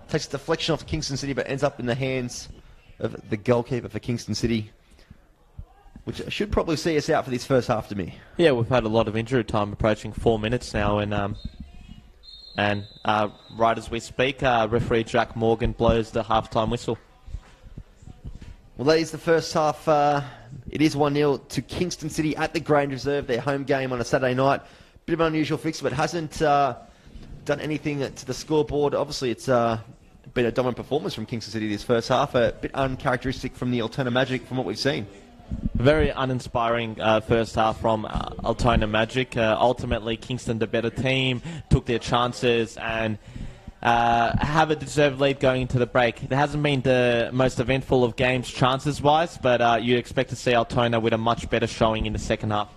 Takes a deflection off Kingston City, but ends up in the hands of the goalkeeper for Kingston City, which should probably see us out for this first half to me. Yeah, we've had a lot of injury time, approaching 4 minutes now, and right as we speak, referee Jack Morgan blows the half-time whistle. Well, that is the first half. It is 1-0 to Kingston City at the Grange Reserve, their home game on a Saturday night. Bit of an unusual fix, but hasn't done anything to the scoreboard. Obviously, it's been a dominant performance from Kingston City this first half. A bit uncharacteristic from the Altona Magic from what we've seen. Very uninspiring first half from Altona Magic. Ultimately, Kingston, the better team, took their chances and have a deserved lead going into the break. It hasn't been the most eventful of games chances-wise, but you'd expect to see Altona with a much better showing in the second half.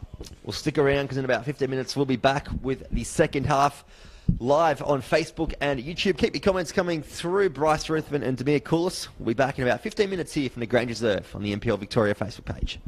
We'll stick around because in about 15 minutes we'll be back with the second half live on Facebook and YouTube. Keep your comments coming through. Bryce Ruthven and Demir Koulis. We'll be back in about 15 minutes here from the Grange Reserve on the NPL Victoria Facebook page.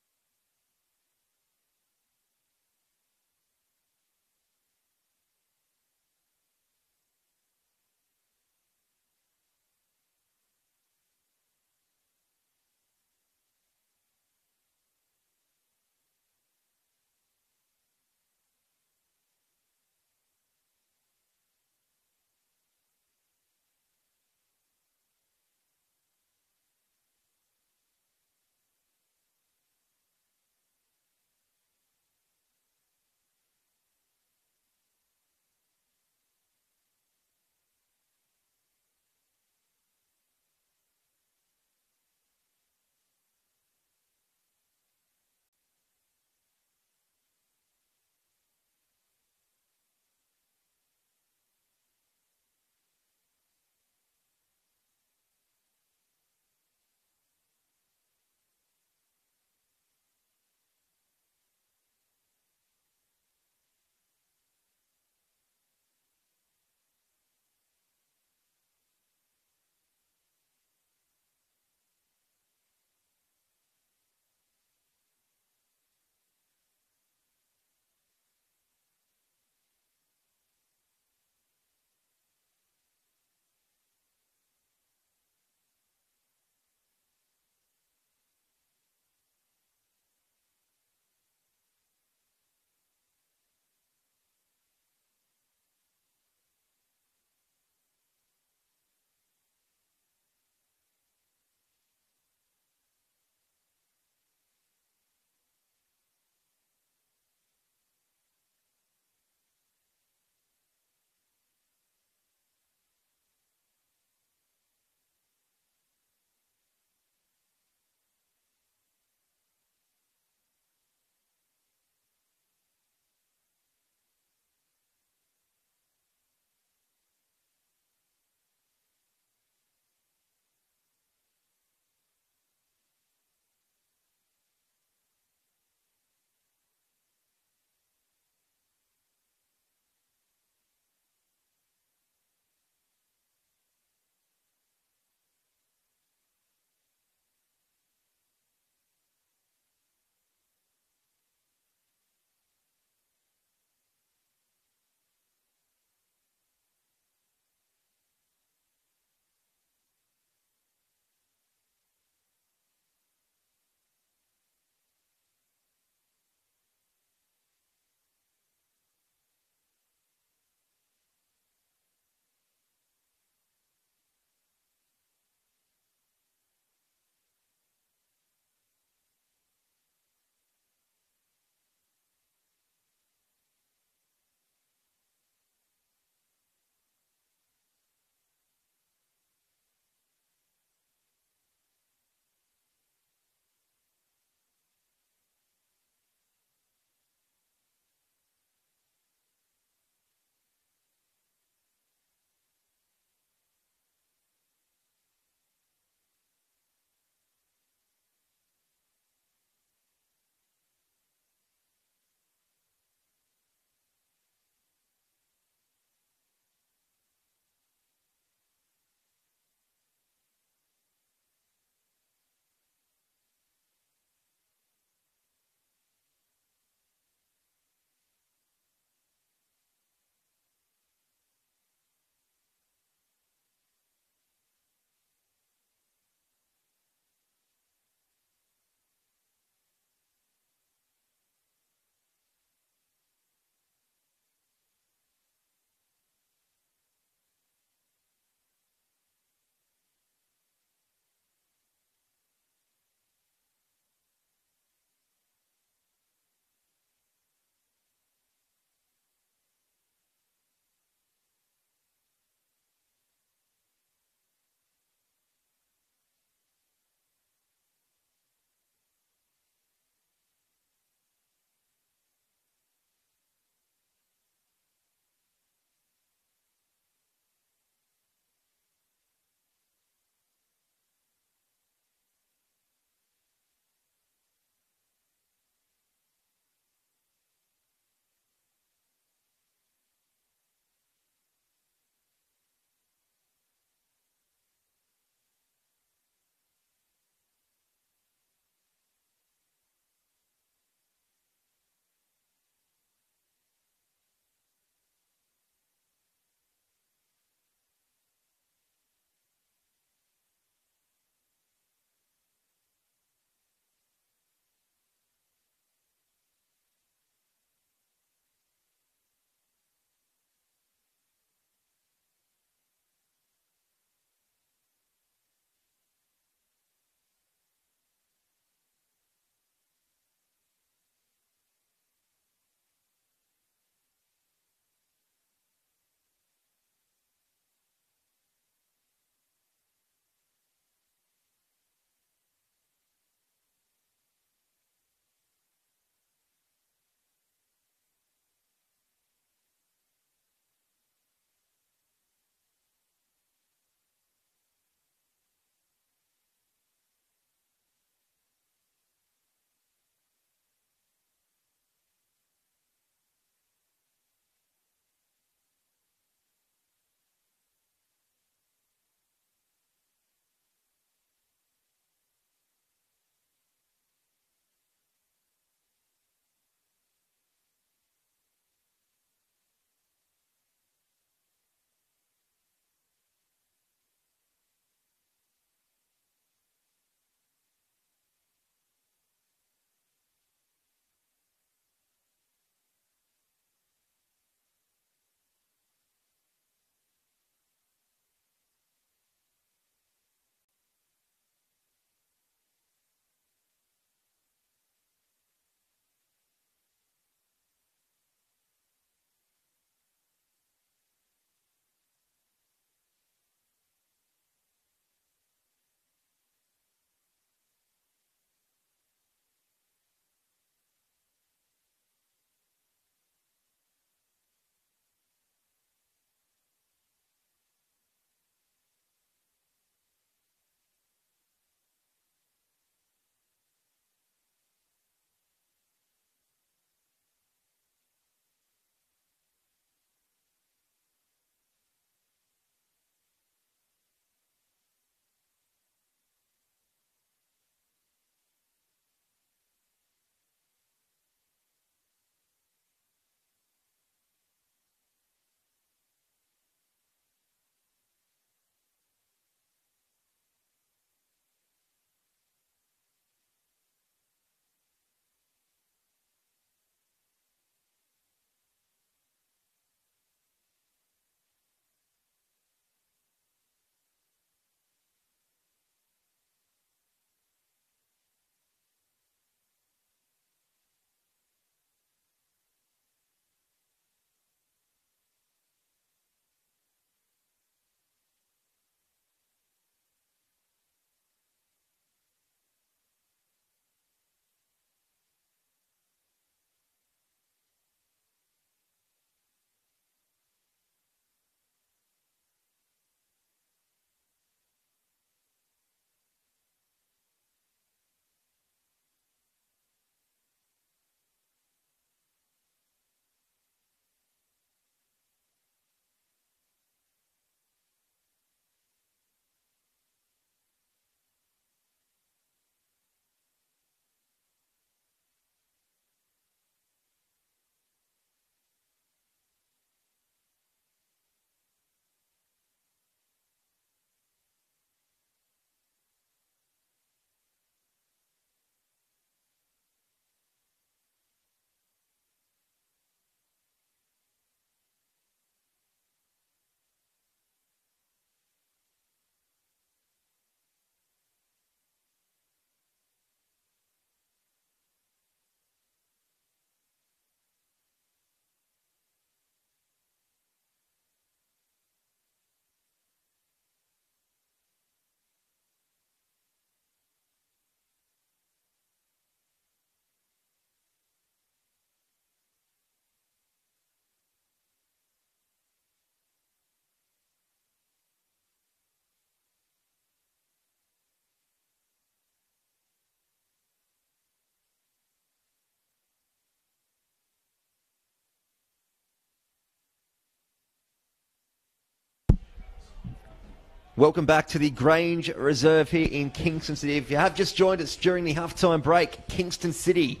Welcome back to the Grange Reserve here in Kingston City. If you have just joined us during the halftime break, Kingston City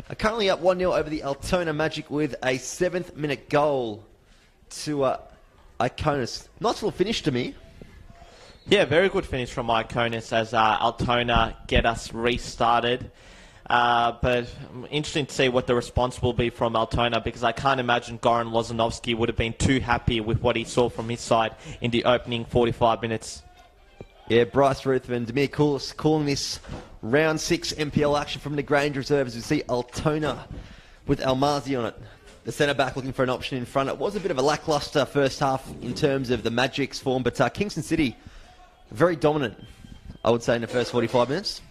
are currently up 1-0 over the Altona Magic with a 7th-minute goal to Iconis. Nice little finish to me. Yeah, very good finish from Iconis as Altona get us restarted. But interesting to see what the response will be from Altona, because I can't imagine Goran Lozanovsky would have been too happy with what he saw from his side in the opening 45 minutes. Yeah, Bryce Ruthven and Demir Koulis calling this round 6 NPL action from the Grange Reserve as we see Altona with Almazi on it. The centre-back looking for an option in front. It was a bit of a lacklustre first half in terms of the Magic's form, but Kingston City very dominant, I would say, in the first 45 minutes.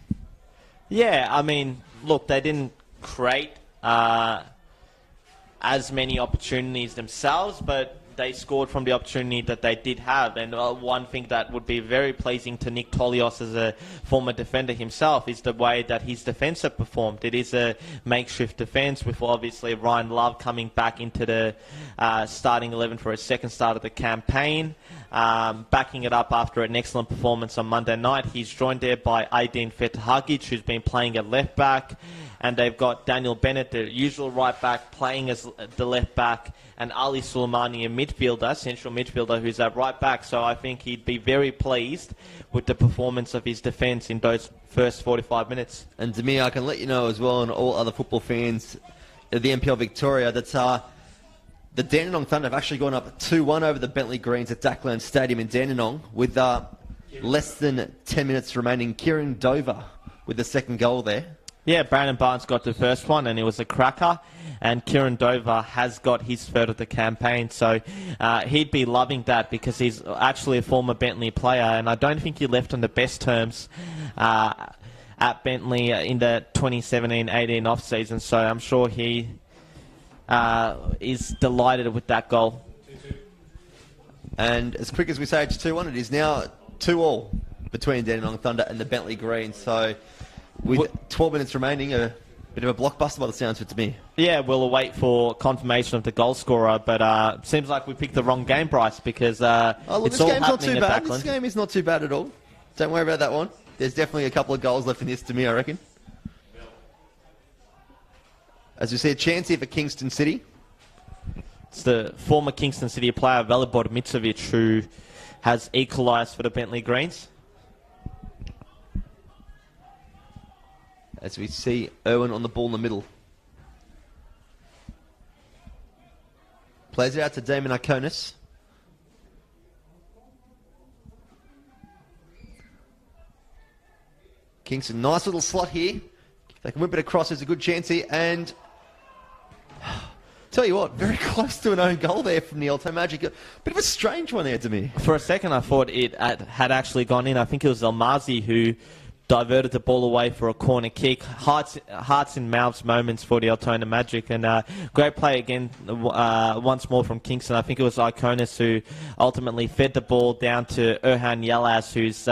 Yeah, I mean, look, they didn't create as many opportunities themselves, but they scored from the opportunity that they did have. And one thing that would be very pleasing to Nick Tolios as a former defender himself is the way that his defence have performed. It is a makeshift defence with obviously Ryan Love coming back into the starting 11 for his second start of the campaign. Backing it up after an excellent performance on Monday night. He's joined there by Aydin Fethagic, who's been playing at left back, and they've got Daniel Bennett, the usual right back, playing as the left back, and Ali Suleimani, a midfielder, central midfielder, who's at right back. So I think he'd be very pleased with the performance of his defence in those first 45 minutes. And Demir, I can let you know as well, and all other football fans of the NPL Victoria, that the Dandenong Thunder have actually gone up 2-1 over the Bentley Greens at Duckland Stadium in Dandenong with less than 10 minutes remaining. Kieran Dover with the second goal there. Yeah, Brandon Barnes got the first one, and it was a cracker. And Kieran Dover has got his third of the campaign, so he'd be loving that because he's actually a former Bentley player, and I don't think he left on the best terms at Bentley in the 2017-18 off-season, so I'm sure he is delighted with that goal. And as quick as we say it's 2-1, it is now 2-2 between Dandenong Thunder and the Bentley Greens. So with 12 minutes remaining, a bit of a blockbuster by the sounds of it to me. Yeah, we'll await for confirmation of the goal scorer, but seems like we picked the wrong game, Bryce, because look, it's this all game's not happening too at bad. Backland. This game is not too bad at all. Don't worry about that one. There's definitely a couple of goals left in this to me, I reckon. As we see, a chance here for Kingston City. It's the former Kingston City player, Velibor Mitsovic, who has equalised for the Bentley Greens. As we see Irwin on the ball in the middle. Plays it out to Damon Iconis. Kingston, nice little slot here. If they can whip it across, there's a good chance here. And tell you what, very close to an own goal there from the Altona Magic. A bit of a strange one there to me. For a second, I thought it had actually gone in. I think it was Almazi who diverted the ball away for a corner kick. Hearts and mouths moments for the Altona Magic, and great play again once more from Kingston. I think it was Iconis who ultimately fed the ball down to Erhan Yalaz, whose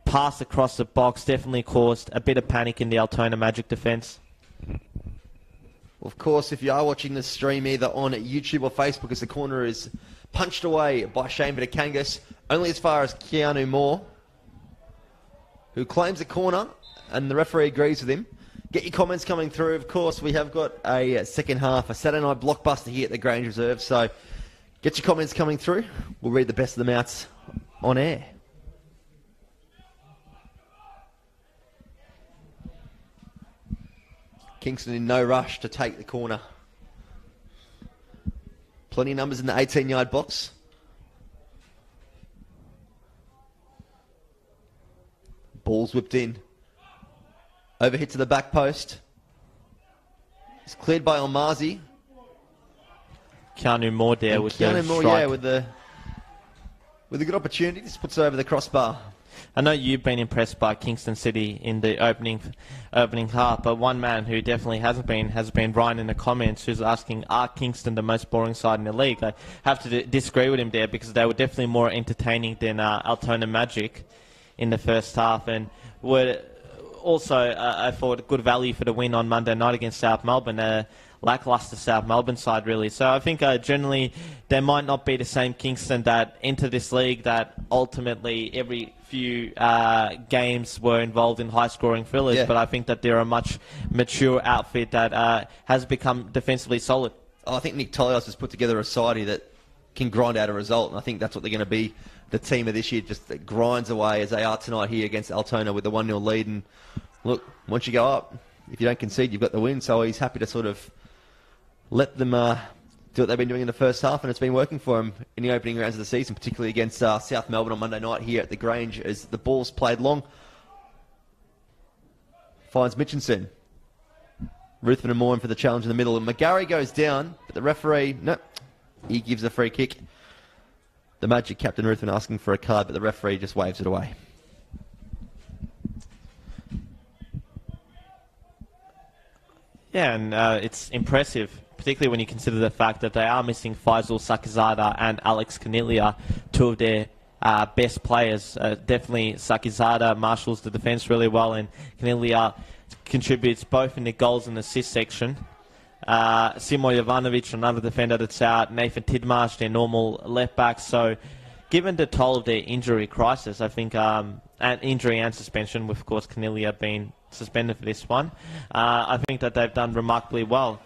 pass across the box definitely caused a bit of panic in the Altona Magic defence. Of course, if you are watching the stream either on YouTube or Facebook, as the corner is punched away by Shane Vitakangas, only as far as Keanu Moore, who claims the corner, and the referee agrees with him. Get your comments coming through. Of course, we have got a second half, a Saturday night blockbuster here at the Grange Reserve, so get your comments coming through. We'll read the best of them out on air. Kingston in no rush to take the corner. Plenty of numbers in the 18-yard box. Ball's whipped in. Overhit to the back post. It's cleared by Almazi. Keanu Moore there with Keanu the Moore, strike. yeah, with a good opportunity. Just puts it over the crossbar. I know you've been impressed by Kingston City in the opening half, but one man who definitely has been Ryan in the comments, who's asking, are Kingston the most boring side in the league? I have to disagree with him there, because they were definitely more entertaining than Altona Magic in the first half, and were also, I thought, good value for the win on Monday night against South Melbourne. lackluster South Melbourne side, really. So I think generally they might not be the same Kingston that enter this league that ultimately every few games were involved in high-scoring thrillers, but I think that they're a much mature outfit that has become defensively solid. I think Nick Tolios has put together a side here that can grind out a result, and I think that's what they're going to be, the team of this year, just that grinds away as they are tonight here against Altona with the 1-0 lead. And look, once you go up, if you don't concede, you've got the win. So he's happy to sort of let them do what they've been doing in the first half, and it's been working for him in the opening rounds of the season, particularly against South Melbourne on Monday night here at the Grange as the ball's played long. Finds Mitchinson. Ruthven and Moore for the challenge in the middle, and McGarry goes down, but the referee, no, he gives a free kick. The Magic captain Ruthven asking for a card, but the referee just waves it away. Yeah, and it's impressive, particularly when you consider the fact that they are missing Faisal Sakizada and Alex Canilia, two of their best players. Definitely Sakizada marshals the defence really well, and Canilia contributes both in the goals and assist section. Simo Jovanovic, another defender that's out. Nathan Tidmarsh, their normal left back. So, given the toll of their injury crisis, I think, and injury and suspension, with of course Canilia being suspended for this one, I think that they've done remarkably well.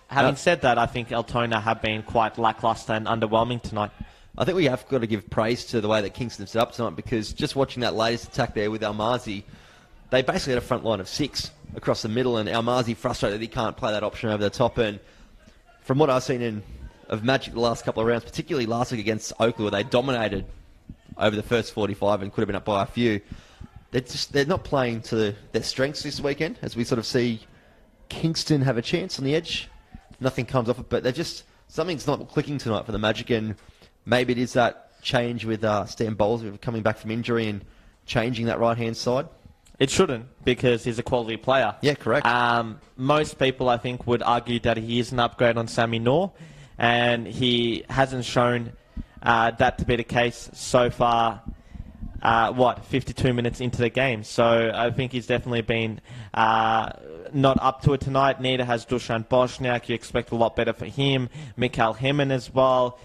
Having said that, I think Altona have been quite lacklustre and underwhelming tonight. I think we have got to give praise to the way that Kingston set up tonight, because just watching that latest attack there with Almazi, they basically had a front line of 6 across the middle, and Almazi frustrated that he can't play that option over the top. And from what I've seen of Magic the last couple of rounds, particularly last week against Oakland, where they dominated over the first 45 and could have been up by a few, they're not playing to their strengths this weekend, as we sort of see Kingston have a chance on the edge. Nothing comes off it, but something's not clicking tonight for the Magic, and maybe it is that change with Stan Bowles coming back from injury and changing that right-hand side. It shouldn't, because he's a quality player. Yeah, correct. Most people, I think, would argue that he is an upgrade on Sammy Noor, and he hasn't shown that to be the case so far. 52 minutes into the game. So I think he's definitely been not up to it tonight. Neither has Dusan Bosniak. You expect a lot better for him. Mikhail Heman as well.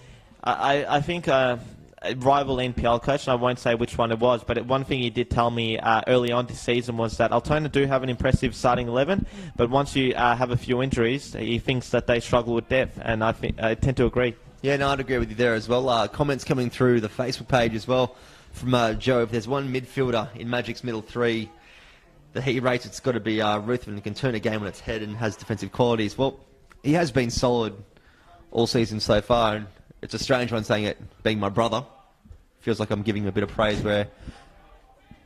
I think a rival NPL coach, and I won't say which one it was, but one thing he did tell me early on this season was that Altona do have an impressive starting 11, but once you have a few injuries, he thinks that they struggle with depth, and I tend to agree. Yeah, no, I'd agree with you there as well. Comments coming through the Facebook page as well from Joe. If there's one midfielder in Magic's middle 3 that he rates, it's got to be Ruthven, who can turn a game on its head and has defensive qualities. Well, he has been solid all season so far, and it's a strange one saying it, being my brother. Feels like I'm giving him a bit of praise where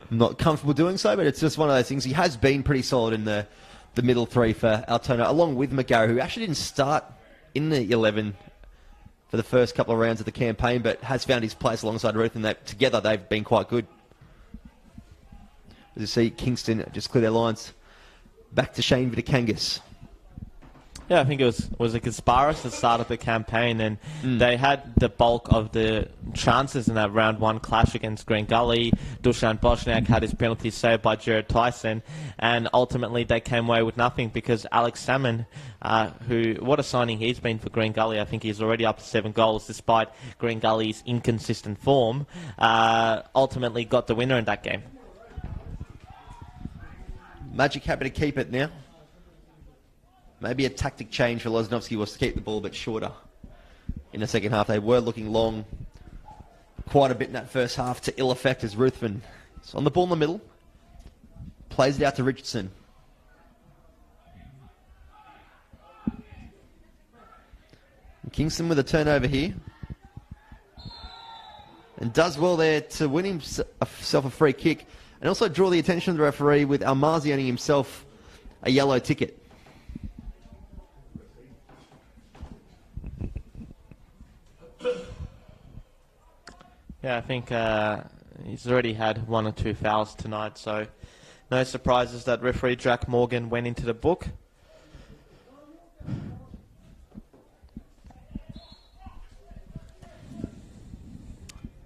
I'm not comfortable doing so, but it's just one of those things. He has been pretty solid in the middle 3 for Altona, along with McGarry, who actually didn't start in the 11 for the first couple of rounds of the campaign, but has found his place alongside Ruth, and together they've been quite good. As you see, Kingston just clear their lines. Back to Shane Vidakangas. Yeah, I think it was a Kasparis that started the campaign, and they had the bulk of the chances in that round 1 clash against Green Gully. Dusan Bosniak had his penalty saved by Jared Tyson, and ultimately they came away with nothing because Alex Salmon, what a signing he's been for Green Gully. I think he's already up to 7 goals despite Green Gully's inconsistent form, ultimately got the winner in that game. Magic happy to keep it now. Maybe a tactic change for Loznovsky was to keep the ball a bit shorter in the second half. They were looking long quite a bit in that first half, to ill effect as Ruthven is on the ball in the middle. Plays it out to Richardson. Kingston with a turnover here. And does well there to win himself a free kick, and also draw the attention of the referee with Almazi earning himself a yellow ticket. Yeah, I think he's already had 1 or 2 fouls tonight, so no surprises that referee Jack Morgan went into the book.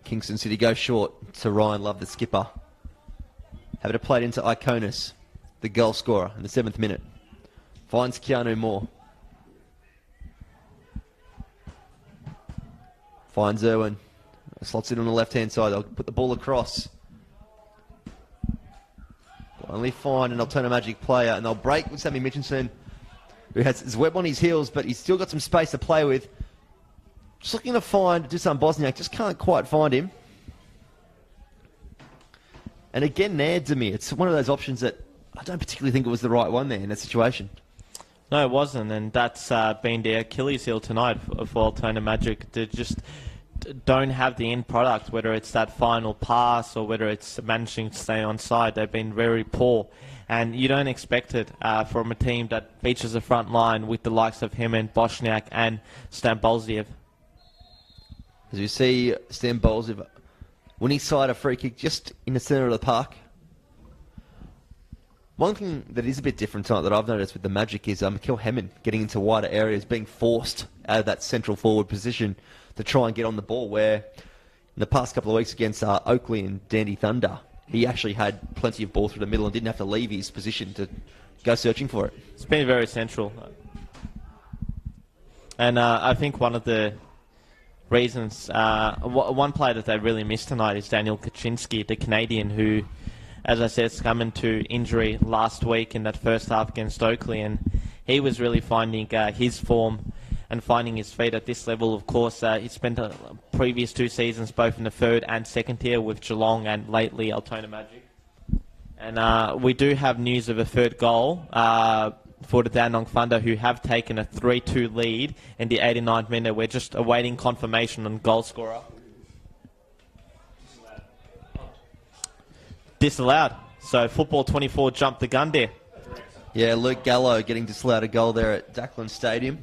Kingston City goes short to Ryan Love, the skipper. Having it played into Iconis, the goal scorer in the 7th minute. Finds Keanu Moore. Finds Irwin. Slots it on the left-hand side. They'll put the ball across. They'll only find an Altona Magic player, and they'll break with Sammy Mitchinson, who has his web on his heels, but he's still got some space to play with. Just looking to find Dusan Bosniak, just can't quite find him. And again there, Demir, it's one of those options that I don't particularly think it was the right one there in that situation. No, it wasn't, and that's been their Achilles heel tonight for Altona Magic. They just don't have the end product, whether it's that final pass or whether it's managing to stay on side. They've been very poor, and you don't expect it from a team that features a front line with the likes of him and Bosniak and Stambolziev. As you see, Stambolziev winning side a free kick just in the centre of the park. One thing that is a bit different tonight that I've noticed with the Magic is Mikkel Hemmen getting into wider areas, being forced out of that central forward position to try and get on the ball, where in the past couple of weeks against Oakley and Dandy Thunder, he actually had plenty of ball through the middle and didn't have to leave his position to go searching for it. It's been very central. And I think one of the reasons, one player that they really missed tonight is Daniel Kaczynski, the Canadian, who, as I said, succumbed to injury last week in that first half against Oakley, and he was really finding his form and finding his feet at this level. Of course, he spent the previous 2 seasons both in the third and second tier with Geelong and lately Altona Magic. And we do have news of a third goal for the Dandenong Thunder, who have taken a 3-2 lead in the 89th minute. We're just awaiting confirmation on goal scorer. Disallowed. So Football 24 jumped the gun there. Yeah, Luke Gallo getting disallowed a goal there at Dackland Stadium.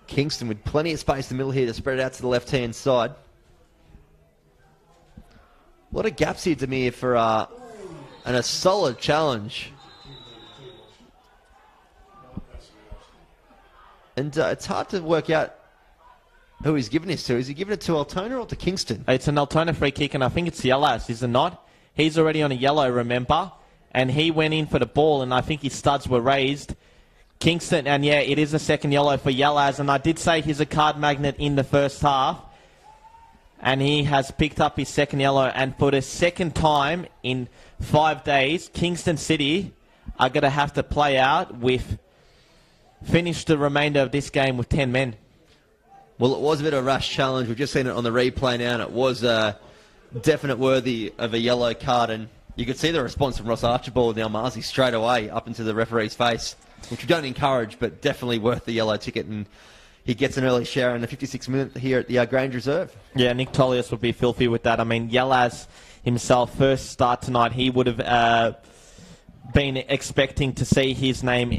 Kingston with plenty of space in the middle here to spread it out to the left-hand side. A lot of gaps here, Demir, for and a solid challenge. And it's hard to work out who he's giving this to. Is he giving it to Altona or to Kingston? It's an Altona free kick, and I think it's Yellas, is it not? He's already on a yellow, remember? And he went in for the ball, and I think his studs were raised. Kingston, and yeah, it is a second yellow for Yellas, and I did say he's a card magnet in the first half, and he has picked up his second yellow, and for the second time in 5 days, Kingston City are going to have to play out with, finish the remainder of this game with 10 men. Well, it was a bit of a rash challenge. We've just seen it on the replay now, and it was definite worthy of a yellow card, and you could see the response from Ross Archibald and Almazi straight away up into the referee's face, which we don't encourage, but definitely worth the yellow ticket. And he gets an early share in the 56th minute here at the Grange Reserve. Yeah, Nick Tolius would be filthy with that. I mean, Yellas himself, first start tonight, he would have been expecting to see his name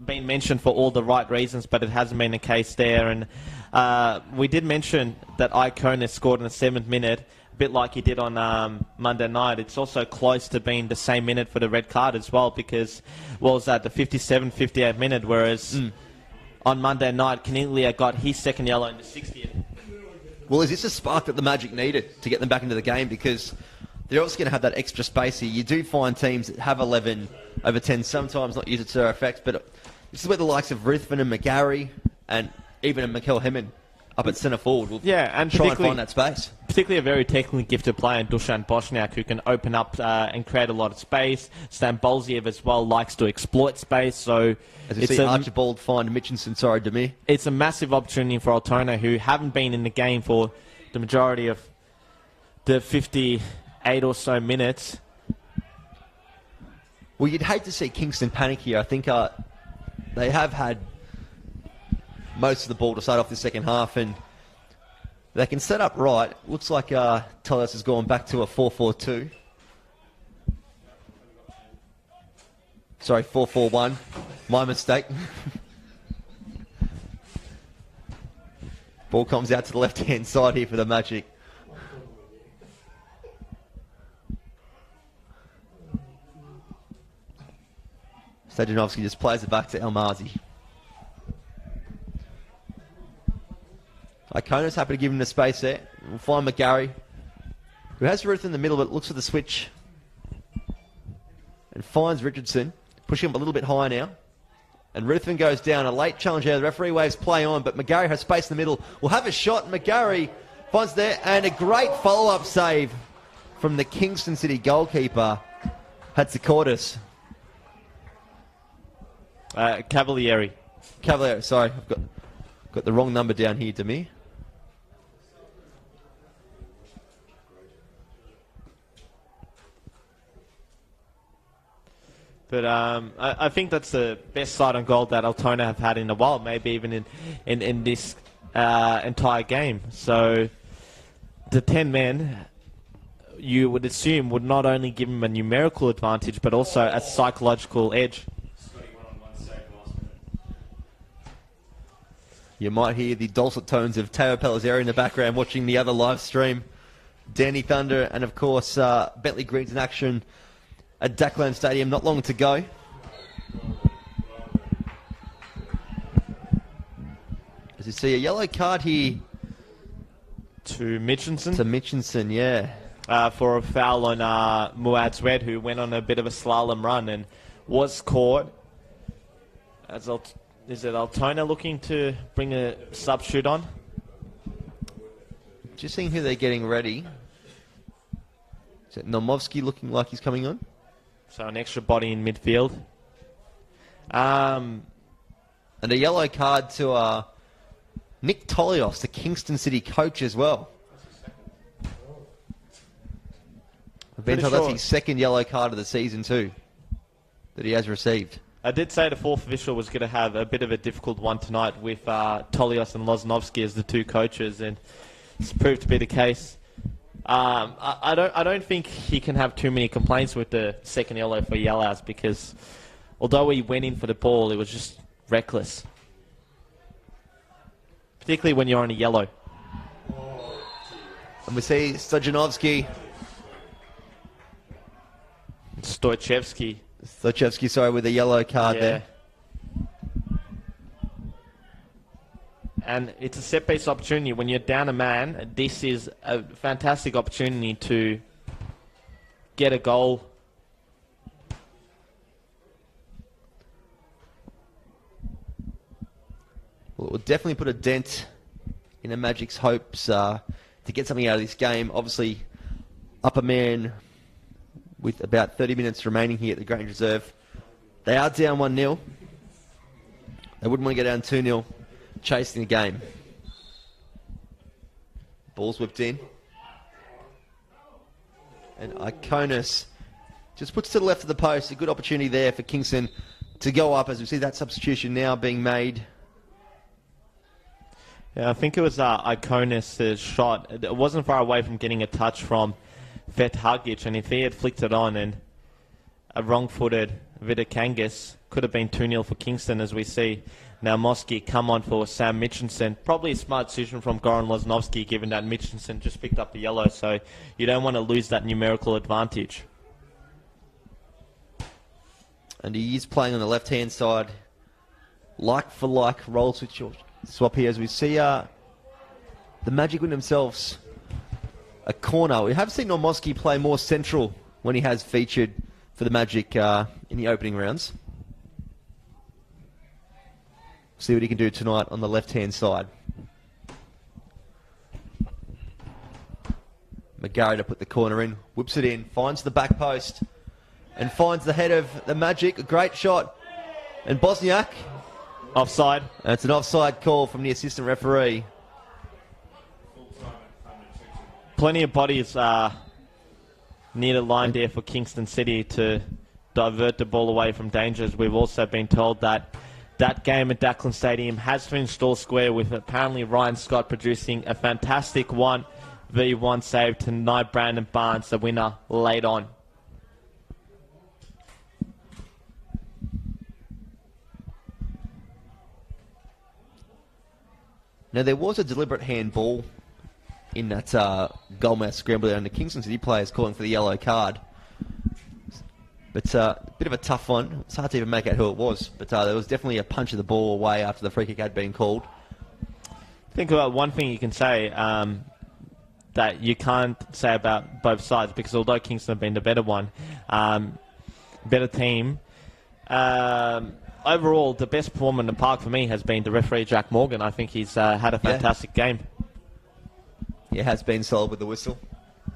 been mentioned for all the right reasons, but it hasn't been the case there. And we did mention that Iconis scored in the 7th minute, a bit like he did on Monday night. It's also close to being the same minute for the red card as well, because, what was that, the 57th, 58th minute, whereas on Monday night, Caniglia got his second yellow in the 60th. Well, is this a spark that the Magic needed to get them back into the game? Because they're also going to have that extra space here. You do find teams that have 11 over 10 sometimes not use it to their effects, but this is where the likes of Ruthven and McGarry and even a Mikkel Hemmen up at centre forward will and try and find that space. Particularly a very technically gifted player in Dusan Bosniak, who can open up and create a lot of space. Stambolziev as well likes to exploit space. So as you see, Archibald find Mitchinson, Demir. It's a massive opportunity for Altona, who haven't been in the game for the majority of the 58 or so minutes. Well, you'd hate to see Kingston panic here. I think they have had most of the ball to start off the second half, and they can set up right. Looks like Tolias has gone back to a 4-4-2. Sorry, 4-4-1. My mistake. Ball comes out to the left-hand side here for the Magic. Stajanovski just plays it back to Almazi. Iconis happy to give him the space there. We'll find McGarry, who has Ruth in the middle, but looks for the switch and finds Richardson, pushing him a little bit high now. And Ruthven goes down. A late challenge here. The referee waves play on, but McGarry has space in the middle. Will have a shot. McGarry finds there, and a great follow-up save from the Kingston City goalkeeper, Hatzikordis. Cavalieri. Sorry, I've got the wrong number down here to me. But I think that's the best side on goal that Altona have had in a while, maybe even in this entire game. So the 10 men, you would assume, would not only give him a numerical advantage, but also a psychological edge. You might hear the dulcet tones of Teo Pellizzeri in the background watching the other live stream. Danny Thunder and, of course, Bentley Greens in action at Dackland Stadium. Not long to go. As you see, a yellow card here To Mitchinson. to Mitchinson, yeah. For a foul on Muad Zwed, who went on a bit of a slalom run and was caught. Is it Altona looking to bring a sub-shoot on? Just seeing who they're getting ready. Is it Nomovsky looking like he's coming on? So an extra body in midfield. And a yellow card to Nick Tolios, the Kingston City coach as well. I've been told that's his second yellow card of the season too that he has received. I did say the fourth official was going to have a bit of a difficult one tonight with Tolios and Loznovsky as the two coaches, and it's proved to be the case. I don't think he can have too many complaints with the second yellow for Yellows, because although he went in for the ball, it was just reckless. Particularly when you're on a yellow. And we see Stojanovsky. Stochevsky, sorry, with a yellow card there. And it's a set-piece opportunity. When you're down a man, this is a fantastic opportunity to get a goal. Well, it will definitely put a dent in the Magic's hopes to get something out of this game. Obviously, up a man with about 30 minutes remaining here at the Grange Reserve. They are down 1-0. They wouldn't want to go down 2-0, chasing the game. Ball's whipped in. And Iconis just puts to the left of the post. A good opportunity there for Kingston to go up, as we see that substitution now being made. Yeah, I think it was Iconis' shot. It wasn't far away from getting a touch from Vethagic, and if he had flicked it on, and a wrong-footed Vidakangas could have been 2-0 for Kingston, as we see now Mosky come on for Sam Mitchinson. Probably a smart decision from Goran Loznovsky, given that Mitchinson just picked up the yellow, so you don't want to lose that numerical advantage. And he is playing on the left-hand side, like-for-like role swap here, as we see the Magic win themselves a corner. We have seen Normoski play more central when he has featured for the Magic in the opening rounds. See what he can do tonight on the left-hand side. McGarry to put the corner in, whips it in, finds the back post, and finds the head of the Magic. A great shot. And Bosniak. Offside. It's an offside call from the assistant referee. Plenty of bodies near the line there for Kingston City to divert the ball away from dangers. We've also been told that that game at Dackland Stadium has finished all square, with apparently Ryan Scott producing a fantastic 1v1 save to deny Brandon Barnes the winner late on. Now, there was a deliberate handball in that goalmouth scramble there, and the Kingston City players calling for the yellow card. But a bit of a tough one. It's hard to even make out who it was. But there was definitely a punch of the ball away after the free kick had been called. Think about one thing you can say that you can't say about both sides, because although Kingston have been the better one, better team. Overall, the best performer in the park for me has been the referee, Jack Morgan. I think he's had a fantastic game. He has been solid with the whistle.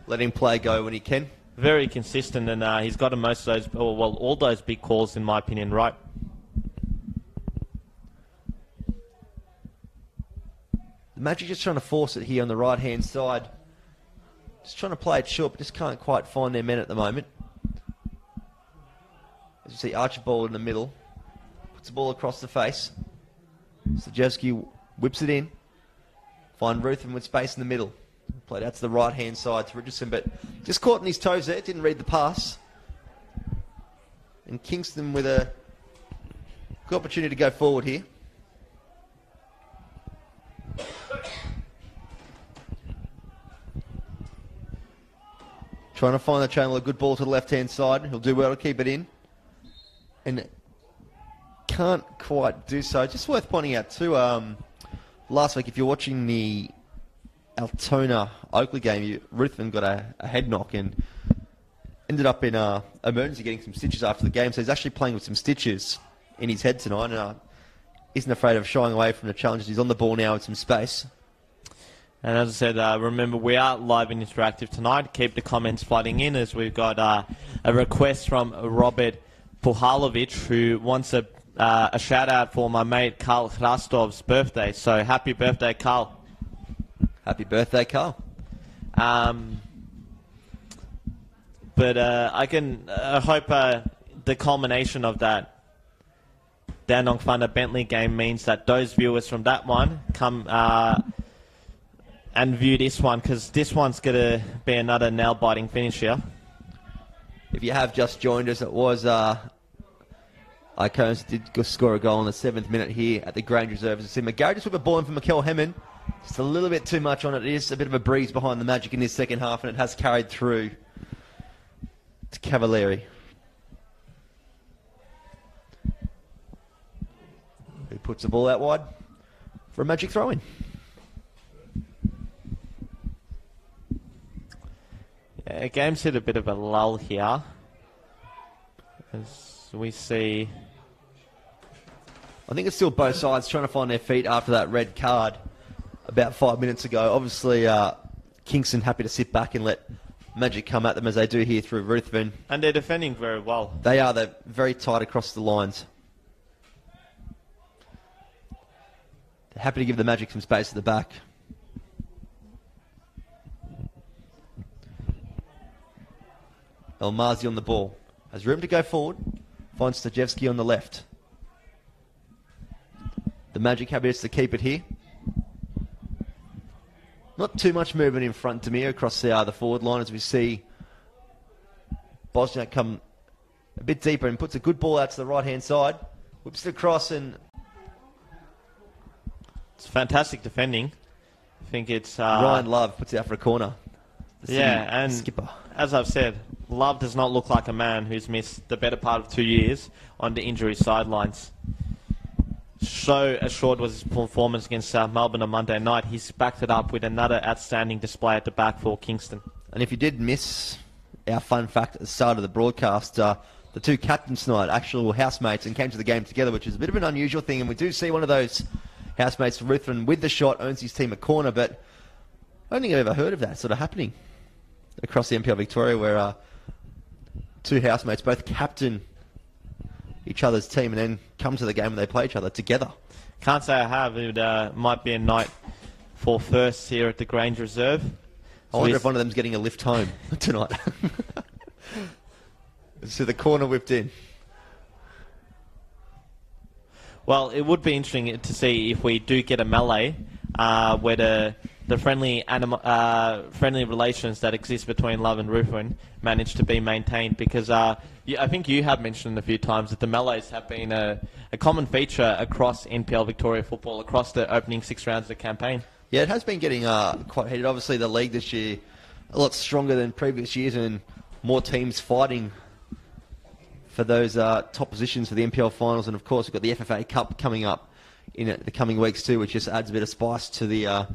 Let him play go when he can. Very consistent, and he's gotten most of those, all those big calls, in my opinion, right. The Magic just trying to force it here on the right-hand side. Just trying to play it short, but just can't quite find their men at the moment. As you see, Archibald in the middle. Puts the ball across the face. Stajewski whips it in. Find Ruthven with space in the middle. Played out to the right-hand side to Richardson, but just caught in his toes there. Didn't read the pass. And Kingston with a good opportunity to go forward here. Trying to find the channel, a good ball to the left-hand side. He'll do well to keep it in. And can't quite do so. Just worth pointing out too, last week, if you're watching the Altona Oakley game, Ruthven got a head knock and ended up in emergency getting some stitches after the game. So he's actually playing with some stitches in his head tonight and isn't afraid of shying away from the challenges. He's on the ball now with some space. And as I said, remember, we are live and interactive tonight. Keep the comments flooding in as we've got a request from Robert Puhalovic, who wants a shout-out for my mate Karl Hrastov's birthday. So happy birthday, Karl. Happy birthday, Karl. But I hope the culmination of that Dandenong Thunder Bentley game means that those viewers from that one come and view this one, because this one's going to be another nail-biting finish here. If you have just joined us, it was Iconis did score a goal in the 7th minute here at the Grange Reserve. As you see, McGarry just with a ball in for Mikel Hemmon. Just a little bit too much on it. It is a bit of a breeze behind the Magic in this second half, and it has carried through to Cavalieri, who puts the ball out wide for a Magic throw-in. Yeah, game's hit a bit of a lull here, as we see. I think it's still both sides trying to find their feet after that red card about 5 minutes ago. Obviously, Kingston happy to sit back and let Magic come at them as they do here through Ruthven. And they're defending very well. They are. They're very tight across the lines. They're happy to give the Magic some space at the back. Elmazi on the ball. Has room to go forward. Finds Stajewski on the left. The Magic happy to keep it here. Not too much movement in front. Demir across the forward line as we see Bosniak come a bit deeper and puts a good ball out to the right-hand side. Whips it across and... It's fantastic defending. I think it's... Ryan Love puts it out for a corner. Yeah, and skipper. As I've said, Love does not look like a man who's missed the better part of 2 years on the injury sidelines. So assured was his performance against Melbourne on Monday night. He's backed it up with another outstanding display at the back for Kingston. And if you did miss our fun fact at the start of the broadcast, the two captains tonight, actual housemates, and came to the game together, which is a bit of an unusual thing. And we do see one of those housemates, Ruthven, with the shot, earns his team a corner, but I don't think I've ever heard of that sort of happening across the NPL Victoria, where two housemates both captain each other's team and then come to the game and they play each other together. Can't say I have. It might be a night for firsts here at the Grange Reserve. I wonder if one of them's getting a lift home tonight. So the corner whipped in. Well, it would be interesting to see if we do get a melee where the friendly relations that exist between Love and Ruthven manage to be maintained, because I think you have mentioned a few times that the melees have been a common feature across NPL Victoria football across the opening 6 rounds of the campaign. Yeah, it has been getting quite heated. Obviously, the league this year a lot stronger than previous years and more teams fighting for those top positions for the NPL finals. And, of course, we've got the FFA Cup coming up in the coming weeks too, which just adds a bit of spice to the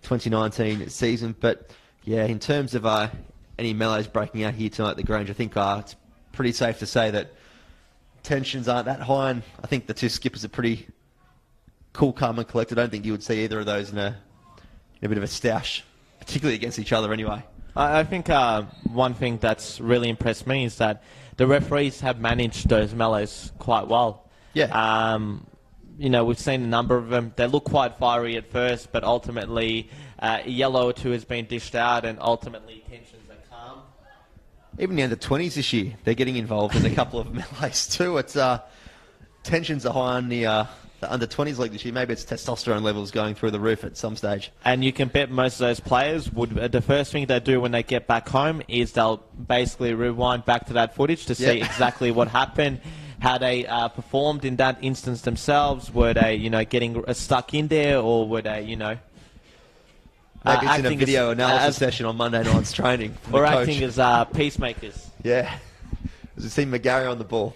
2019 season. But, yeah, in terms of any melees breaking out here tonight at the Grange, I think it's pretty safe to say that tensions aren't that high, and I think the two skippers are pretty cool, calm and collected. I don't think you would see either of those in a bit of a stoush, particularly against each other anyway. I think one thing that's really impressed me is that the referees have managed those mellows quite well. Yeah. We've seen a number of them. They look quite fiery at first, but ultimately a yellow or two has been dished out, and ultimately tensions are calm. Even the under-20s this year, they're getting involved in a couple of melees too. It's tensions are high on the under-20s league this year. Maybe it's testosterone levels going through the roof at some stage. And you can bet most of those players the first thing they do when they get back home is they'll basically rewind back to that footage to see exactly what happened, how they performed in that instance themselves. Were they, getting stuck in there, or were they, maybe it's in a video analysis session on Monday night's training. Or acting as peacemakers. Yeah. As we see McGarry on the ball.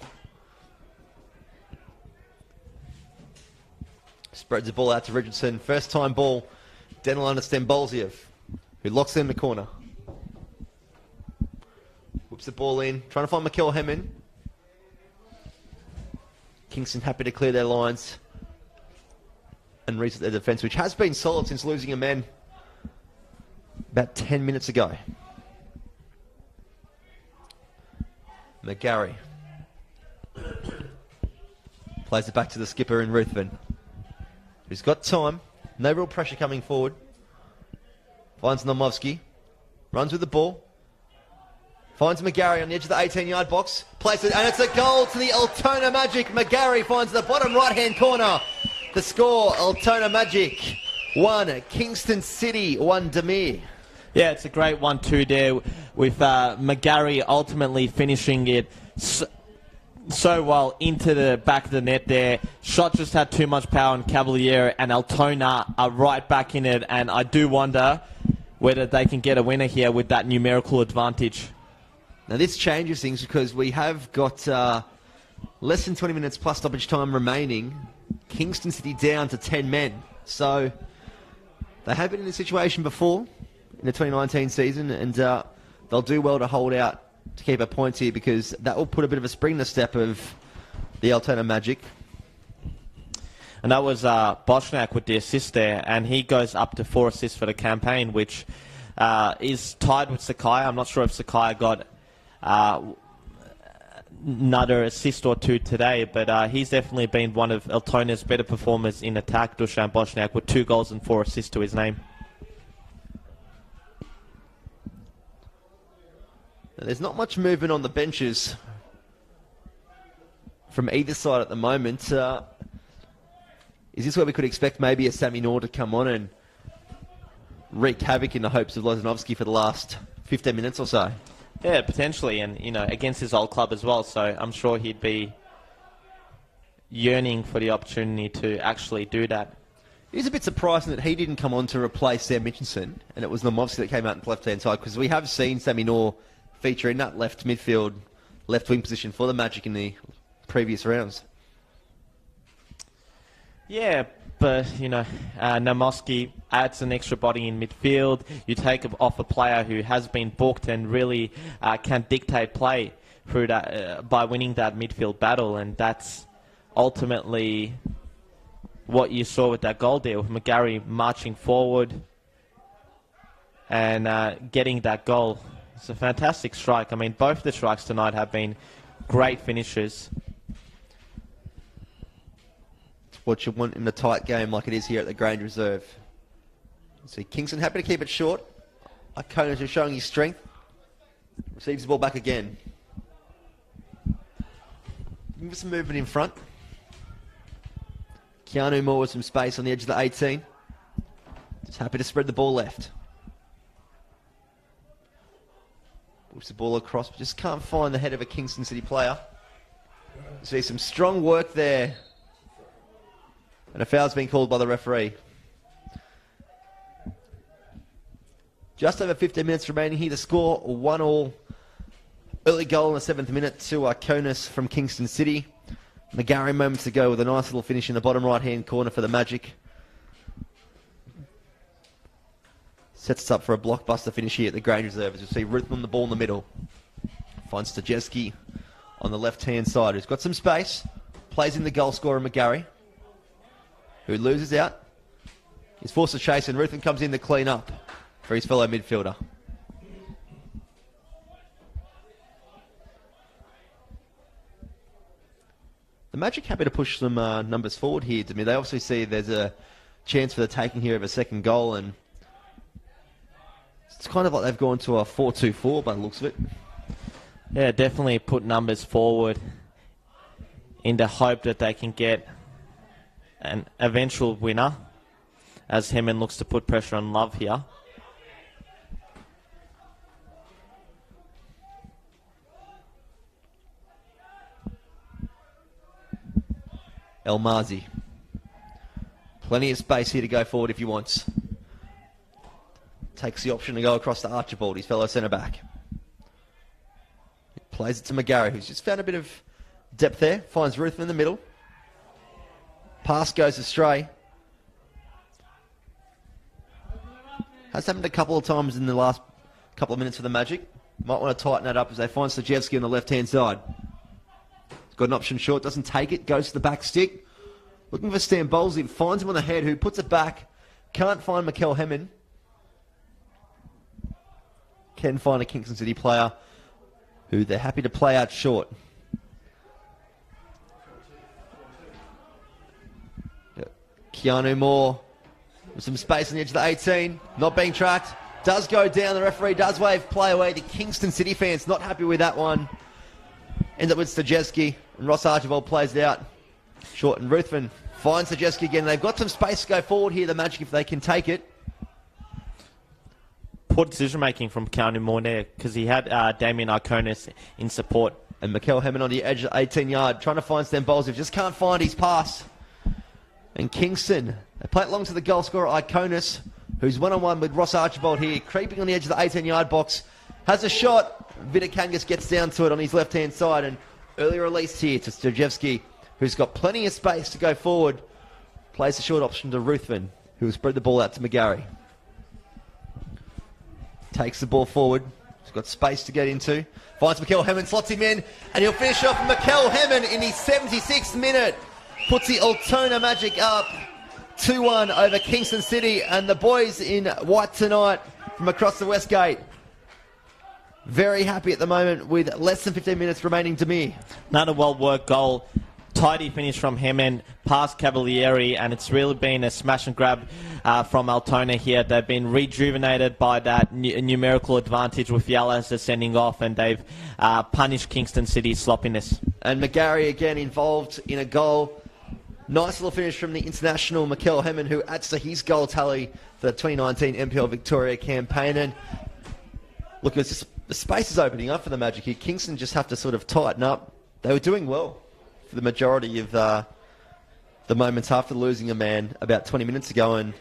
Spreads the ball out to Richardson. First time ball. Denilana Stembolziev, who locks it in the corner. Whips the ball in. Trying to find Mikel Hemmen. Kingston happy to clear their lines and reset their defence, which has been solid since losing a man about 10 minutes ago. McGarry plays it back to the skipper in Ruthven, who's got time. No real pressure coming forward. Finds Nomovsky. Runs with the ball. Finds McGarry on the edge of the 18-yard box. Plays it, and it's a goal to the Altona Magic. McGarry finds the bottom right-hand corner. The score, Altona Magic 1, Kingston City 1, Demir. Yeah, it's a great 1-2 there with McGarry ultimately finishing it so well into the back of the net there. Shot just had too much power on Cavalier, and Altona are right back in it, and I do wonder whether they can get a winner here with that numerical advantage. Now this changes things because we have got less than 20 minutes plus stoppage time remaining. Kingston City down to 10 men. So they have been in this situation before in the 2019 season, and they'll do well to hold out to keep our points here, because that will put a bit of a spring in the step of the Altona Magic. And that was Boschnak with the assist there, and he goes up to 4 assists for the campaign, which is tied with Sakai. I'm not sure if Sakai got another assist or two today, but he's definitely been one of Altona's better performers in attack, Dusan Boschnak, with 2 goals and 4 assists to his name. Now, there's not much movement on the benches from either side at the moment. Is this where we could expect maybe a Sammy Nor to come on and wreak havoc in the hopes of Lozanovsky for the last 15 minutes or so? Yeah, potentially, and against his old club as well, so I'm sure he'd be yearning for the opportunity to actually do that. It is a bit surprising that he didn't come on to replace Sam Mitchinson, and it was Nomovsky that came out on the left-hand side, because we have seen Sammy Nor feature in that left midfield, left wing position for the Magic in the previous rounds. Yeah, but, Nomovsky adds an extra body in midfield. You take off a player who has been booked and really can dictate play through that by winning that midfield battle, and that's ultimately what you saw with that goal there, with McGarry marching forward and getting that goal. It's a fantastic strike. I mean, both the strikes tonight have been great finishes. What you want in a tight game like it is here at the Grange Reserve. See Kingston happy to keep it short. Iconis is showing his strength. Receives the ball back again. Give some movement in front. Keanu Moore with some space on the edge of the 18. Just happy to spread the ball left. Push the ball across, but just can't find the head of a Kingston City player. See some strong work there. And a foul's been called by the referee. Just over 15 minutes remaining here to score. 1-1. Early goal in the 7th minute to Iconis from Kingston City. McGarry moments ago with a nice little finish in the bottom right-hand corner for the Magic. Sets us up for a blockbuster finish here at the Grange Reserve. As you see, Ruth on the ball in the middle. Finds Stajewski. on the left-hand side, who's got some space, plays in the goal scorer, McGarry, who loses out. He's forced to chase, and Ruthven comes in to clean up for his fellow midfielder. The Magic happy to push some numbers forward here to me. They obviously see there's a chance for the taking here of a second goal, and it's kind of like they've gone to a 4-2-4 by the looks of it. Yeah, definitely put numbers forward in the hope that they can get an eventual winner, as Hemming looks to put pressure on Love here. El Mazi. Plenty of space here to go forward if he wants. Takes the option to go across to Archibald, his fellow centre-back. Plays it to McGarry, who's just found a bit of depth there. Finds Ruthven in the middle. Pass goes astray. Has happened a couple of times in the last couple of minutes for the Magic. Might want to tighten that up as they find Stajewski on the left-hand side. He's got an option short, doesn't take it, goes to the back stick. Looking for Stan Bowlesy, finds him on the head, who puts it back. Can't find Mikel Hemming. Can find a Kingston City player who they're happy to play out short. Keanu Moore with some space on the edge of the 18, not being tracked. Does go down, the referee does wave play away. The Kingston City fans not happy with that one. Ends up with Stajewski, and Ross Archibald plays it out. Short, and Ruthven finds Stajewski again. They've got some space to go forward here, the Magic, if they can take it. Poor decision-making from Keanu Moore there, because he had Damien Iconis in support. And Mikel Hemming on the edge of the 18-yard, trying to find Stan Bowlesy, just can't find his pass. And Kingston, they play it long to the goal scorer, Iconis, who's one-on-one with Ross Archibald here, creeping on the edge of the 18-yard box. Has a shot. Vidakangas gets down to it on his left-hand side, and early release here to Stajewski, who's got plenty of space to go forward. Plays the short option to Ruthven, who will spread the ball out to McGarry. Takes the ball forward. He's got space to get into. Finds Mikel Hemming, slots him in, and he'll finish off Mikel Hemming in his 76th minute. Puts the Altona Magic up 2-1 over Kingston City, and the boys in white tonight from across the West Gate very happy at the moment with less than 15 minutes remaining to me. Another well-worked goal. Tidy finish from Hemming, past Cavalieri, and it's really been a smash and grab from Altona here. They've been rejuvenated by that numerical advantage with Yalas sending off, and they've punished Kingston City's sloppiness. And McGarry again involved in a goal. Nice little finish from the international Mikel Hemming, who adds to his goal tally for the 2019 NPL Victoria campaign. And look, it's just, the space is opening up for the Magic here. Kingston just have to sort of tighten up. They were doing well for the majority of the moments after losing a man about 20 minutes ago, and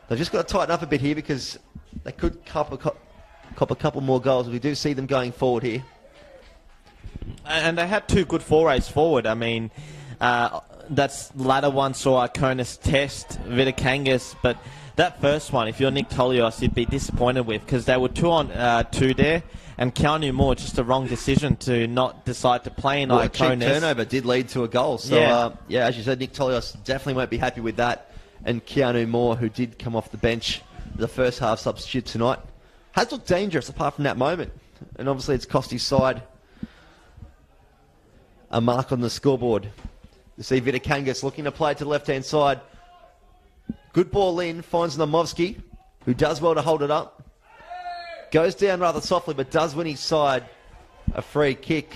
they've just got to tighten up a bit here because they could cop a couple more goals. We do see them going forward here. And they had two good forays forward. I mean, that's latter one saw Iconis test Vidakangas, but that first one, if you're Nick Tolios, you'd be disappointed with, because they were 2-on-2 there, and Keanu Moore, just a wrong decision to not decide to play in Iconis. A cheap turnover did lead to a goal. So, as you said, Nick Tolios definitely won't be happy with that. And Keanu Moore, who did come off the bench, the first half substitute tonight, has looked dangerous apart from that moment. And obviously it's cost his side a mark on the scoreboard. You see Vidakangas looking to play to the left-hand side. Good ball in, finds Namovsky, who does well to hold it up. Goes down rather softly, but does win his side a free kick.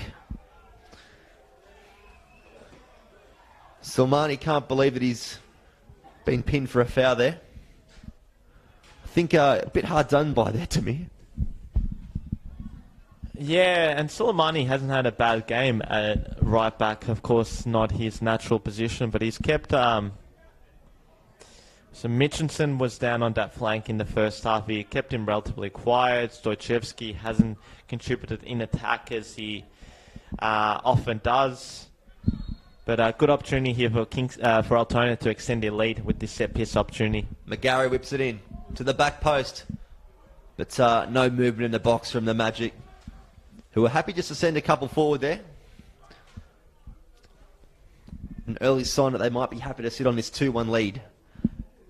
Silmani can't believe that he's been pinned for a foul there. I think a bit hard done by there to me. Yeah, and Soleimani hasn't had a bad game at right back. Of course, not his natural position, but he's kept... So Mitchinson was down on that flank in the first half. He kept him relatively quiet. Stojcevski hasn't contributed in attack as he often does. But a good opportunity here for Altona to extend their lead with this set-piece opportunity. McGarry whips it in to the back post. But no movement in the box from the Magic, who are happy just to send a couple forward there. an early sign that they might be happy to sit on this 2-1 lead.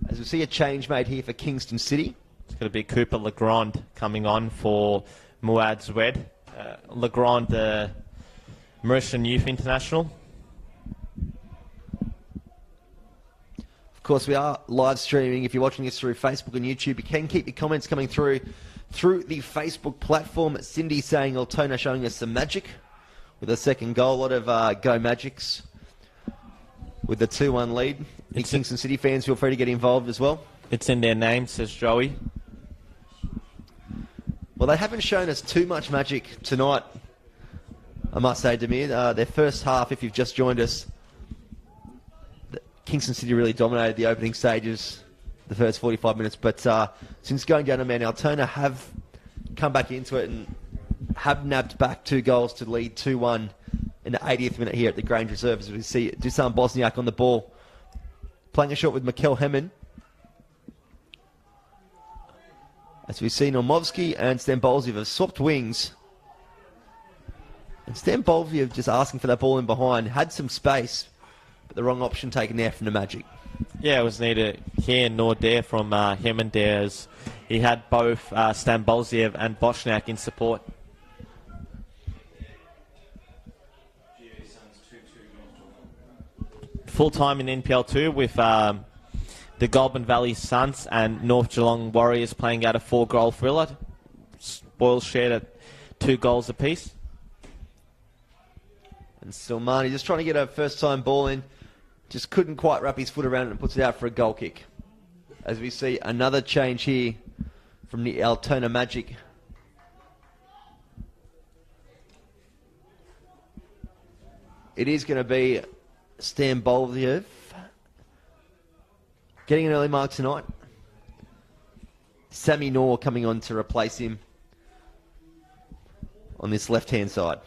As we see a change made here for Kingston City. It's going to be Cooper Legrand coming on for Muad Zwed. Legrand, the Mauritian Youth International. Of course, we are live streaming. If you're watching this through Facebook and YouTube, you can keep your comments coming through the Facebook platform. Cindy saying Altona showing us some magic with a second goal. A lot of Go Magics with the 2-1 lead. The Kingston City fans, feel free to get involved as well. It's in their name, says Joey. Well, they haven't shown us too much magic tonight, I must say, Demir. Their first half, if you've just joined us, Kingston City really dominated the opening stages, the first 45 minutes. But since going down a man, Altona have come back into it and have nabbed back 2 goals to lead 2-1 in the 80th minute here at the Grange Reserve. As we see Dusan Bosniak on the ball, playing a shot with Mikel Hemen. As we see Normovsky and Stambolziev have swapped wings. And Stambolziev just asking for that ball in behind, had some space, but the wrong option taken there from the Magic. Yeah, it was neither here nor there from Hemen there, as he had both Stambolziev and Bosniak in support. Full time in NPL 2 with the Goulburn Valley Suns and North Geelong Warriors playing out a 4-goal thriller. Spoils shared at 2 goals apiece. And Silmani just trying to get a first-time ball in. Just couldn't quite wrap his foot around it and puts it out for a goal kick. As we see another change here from the Altona Magic. It is going to be Stambolziev getting an early mark tonight. Sammy Knorr coming on to replace him on this left-hand side.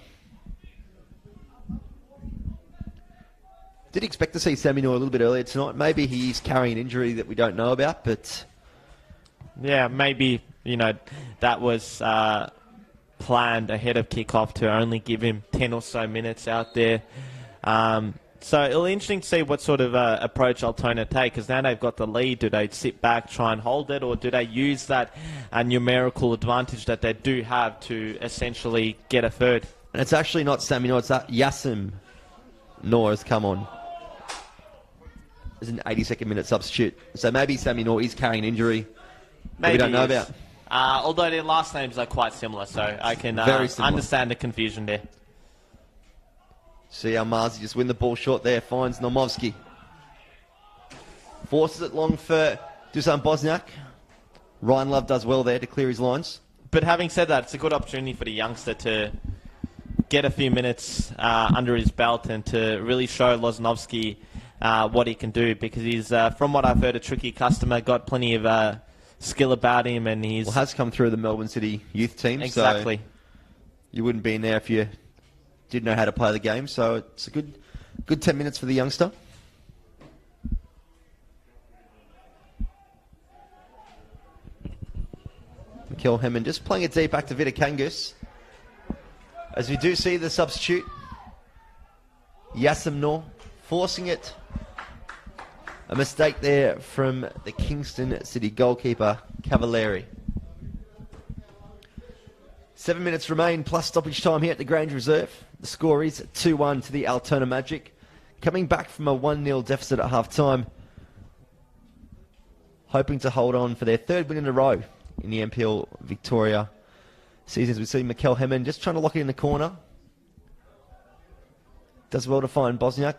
Did expect to see Sammy Knorr a little bit earlier tonight. Maybe he's carrying an injury that we don't know about, but... Yeah, maybe, that was planned ahead of kickoff to only give him 10 or so minutes out there. So it'll be interesting to see what sort of approach Altona take, because now they've got the lead. Do they sit back, try and hold it, or do they use that numerical advantage that they do have to essentially get a third? And it's actually not Sammy Knorr, it's that Yasim Knorr has come on as an 82nd minute substitute. So maybe Sammy Knorr is carrying an injury that we don't know about. Although their last names are quite similar, so I can understand the confusion there. See how Marzi just win the ball short there, finds Normovsky. Forces it long for Dusan Bosniak. Ryan Love does well there to clear his lines. But having said that, it's a good opportunity for the youngster to get a few minutes under his belt and to really show Loznovsky what he can do, because he's, from what I've heard, a tricky customer, got plenty of skill about him, and he's... has come through the Melbourne City youth team. Exactly. So you wouldn't be in there if you did know how to play the game, so it's a good 10 minutes for the youngster. Mikel Hemen just playing it deep back to Vitakangus. As we do see the substitute, Yasim Knorr forcing it. A mistake there from the Kingston City goalkeeper, Cavalieri. 7 minutes remain plus stoppage time here at the Grange Reserve. The score is 2-1 to the Altona Magic. Coming back from a 1-0 deficit at half-time. Hoping to hold on for their 3rd win in a row in the NPL Victoria seasons. We see Mikel Hemen just trying to lock it in the corner. Does well to find Bosniak,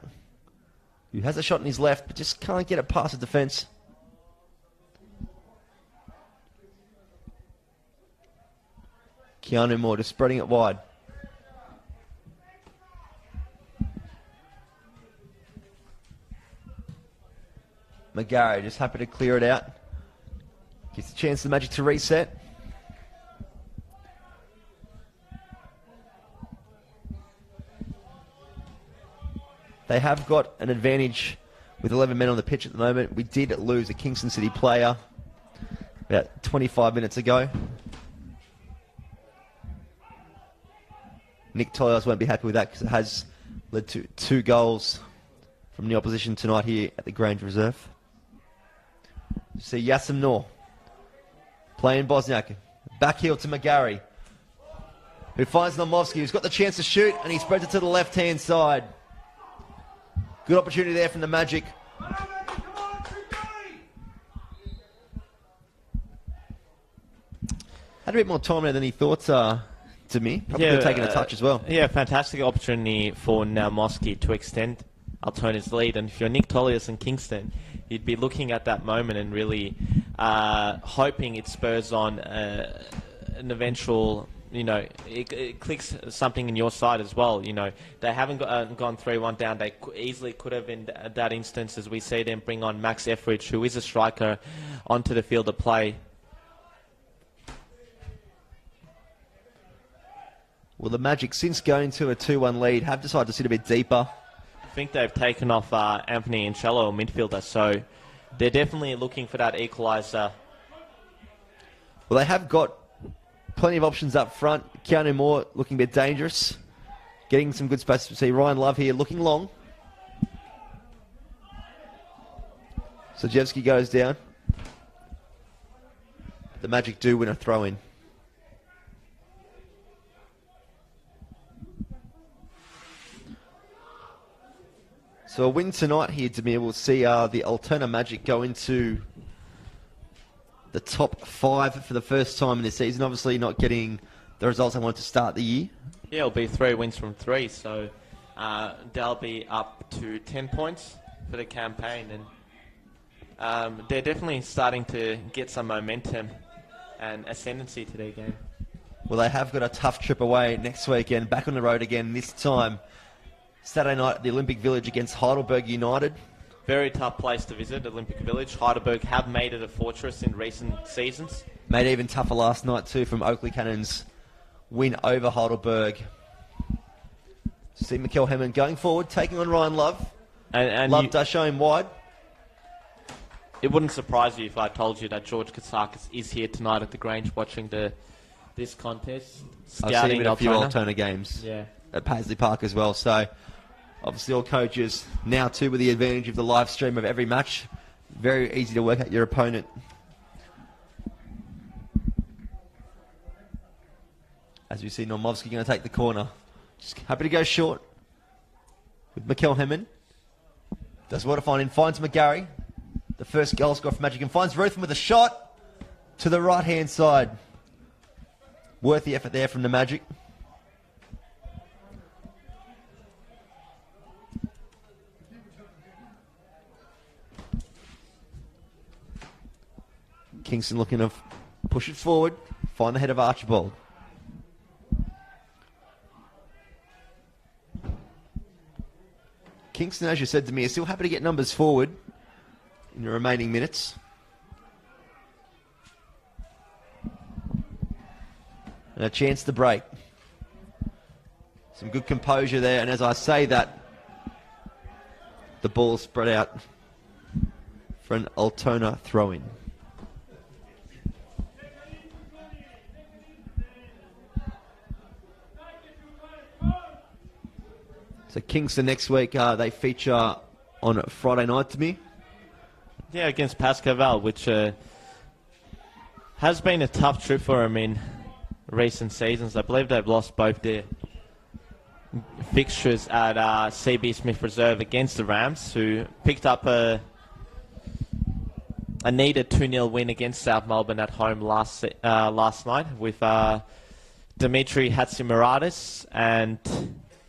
who has a shot in his left, but just can't get it past the defence. Keanu Moore just spreading it wide. McGarry just happy to clear it out. Gives the chance to the Magic to reset. They have got an advantage with 11 men on the pitch at the moment. We did lose a Kingston City player about 25 minutes ago. Nick Toyos won't be happy with that because it has led to 2 goals from the opposition tonight here at the Grange Reserve. You see Yasim Noor playing Bosniak. Back heel to McGarry, who finds Nomovsky, who's got the chance to shoot, and he spreads it to the left-hand side. Good opportunity there from the Magic. Had a bit more time there than he thought, to me. Probably could have taken a touch as well. Yeah, fantastic opportunity for Nomovsky to extend Altona's lead. And if you're Nick Tolius and Kingston, you'd be looking at that moment and really hoping it spurs on an eventual, it clicks something in your side as well. They haven't gone 3-1 down. They easily could have in that instance, as we see them bring on Max Etheridge, who is a striker, onto the field of play. Well, the Magic, since going to a 2-1 lead, have decided to sit a bit deeper. I think they've taken off Anthony Ancello, a midfielder, so they're definitely looking for that equalizer. Well, they have got plenty of options up front. Keanu Moore looking a bit dangerous. Getting some good space. See Ryan Love here looking long. Sajewski goes down. The Magic do win a throw-in. So a win tonight here, Demir, we'll see the Altona Magic go into the top 5 for the first time in this season. Obviously not getting the results they wanted to start the year. Yeah, it'll be 3 wins from 3, so they'll be up to 10 points for the campaign. And they're definitely starting to get some momentum and ascendancy to their game. Well, they have got a tough trip away next weekend, back on the road again, this time Saturday night at the Olympic Village against Heidelberg United. Very tough place to visit, Olympic Village. Heidelberg have made it a fortress in recent seasons. Made it even tougher last night too from Oakley Cannons' win over Heidelberg. See Mikel Hemman going forward, taking on Ryan Love. And Love does show him wide. It wouldn't surprise you if I told you that George Katsakis is here tonight at the Grange watching this contest. I've seen him in a few Altona games. Yeah. At Paisley Park as well. So obviously all coaches now too with the advantage of the live stream of every match. Very easy to work out your opponent. As we see Normovsky going to take the corner. Just happy to go short with Mikel Hemman. Does well to find in. Finds McGarry. The first goal scorer for Magic. And finds Ruthen with a shot to the right hand side. Worth the effort there from the Magic. Kingston looking to push it forward, find the head of Archibald. Kingston, as you said to me, is still happy to get numbers forward in the remaining minutes. And a chance to break. Some good composure there, and as I say that, the ball spread out for an Altona throw-in. So Kingston next week, they feature on Friday night to me. Yeah, against Pascaval, which has been a tough trip for them in recent seasons. I believe they've lost both their fixtures at CB Smith Reserve against the Rams, who picked up a needed 2-0 win against South Melbourne at home last night with Dimitri Hatzimiratis and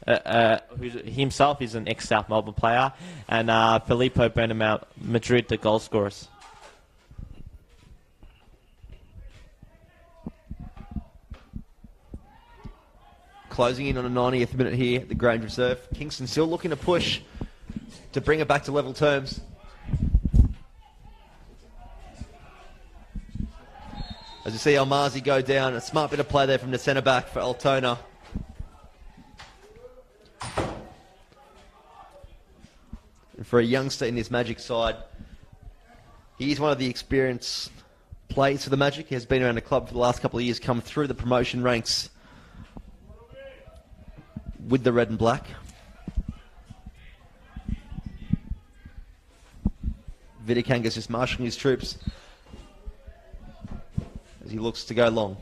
who himself is an ex-South Melbourne player, and Filippo Bernamou Madrid, the goal scorers. Closing in on a 90th minute here at the Grange Reserve. Kingston still looking to push to bring it back to level terms. As you see Almazi go down, a smart bit of play there from the centre-back for Altona. And for a youngster in this Magic side, he is one of the experienced players for the Magic. He has been around the club for the last couple of years, come through the promotion ranks with the red and black. Vidakangas just marshalling his troops as he looks to go long.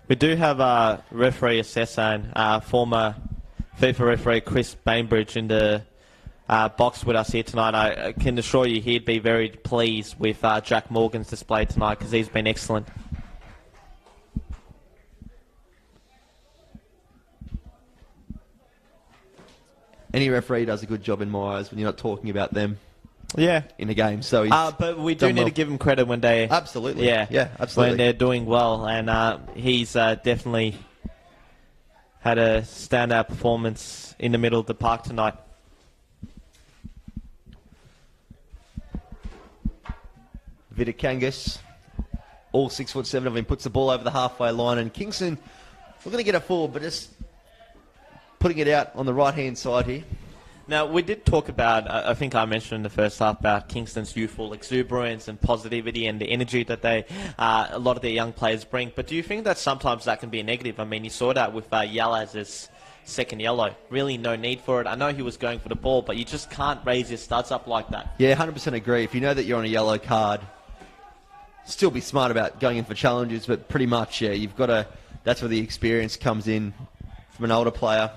We do have referee Assessan, former FIFA referee Chris Bainbridge in the box with us here tonight. I can assure you he'd be very pleased with Jack Morgan's display tonight because he's been excellent. Any referee does a good job in my eyes when you're not talking about them. Yeah, in a game. So he's but we do need to give him credit when they absolutely, yeah, absolutely, when they're doing well, and he's definitely had a standout performance in the middle of the park tonight. Vidakangas, all 6'7" of him, puts the ball over the halfway line, and Kingston, we're going to get it forward, but just putting it out on the right-hand side here. Now, we did talk about, I think I mentioned in the first half, about Kingston's youthful exuberance and positivity and the energy that they, a lot of their young players bring. But do you think that sometimes that can be a negative? I mean, you saw that with Yalaz's second yellow. Really no need for it. I know he was going for the ball, but you just can't raise your studs up like that. Yeah, 100% agree. If you know that you're on a yellow card, still be smart about going in for challenges, but pretty much, yeah, you've got to, that's where the experience comes in from an older player.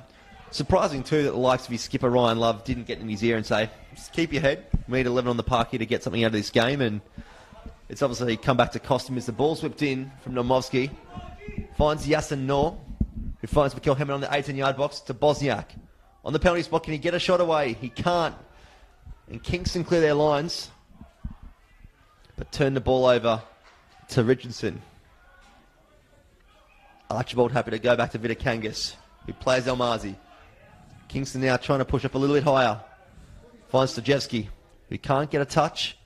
Surprising, too, that the likes of his skipper, Ryan Love, didn't get in his ear and say, just keep your head. We need 11 on the park here to get something out of this game. And it's obviously come back to cost him as the ball's whipped in from Nomovsky. Finds Yasin Noor, who finds Mikkel Hemming on the 18-yard box to Bosniak. On the penalty spot, can he get a shot away? He can't. And Kingston clear their lines, but turn the ball over to Richardson. Archibald happy to go back to Vidakangas, who plays Almazi. Kingston now trying to push up a little bit higher. Finds Stojevski, who can't get a touch.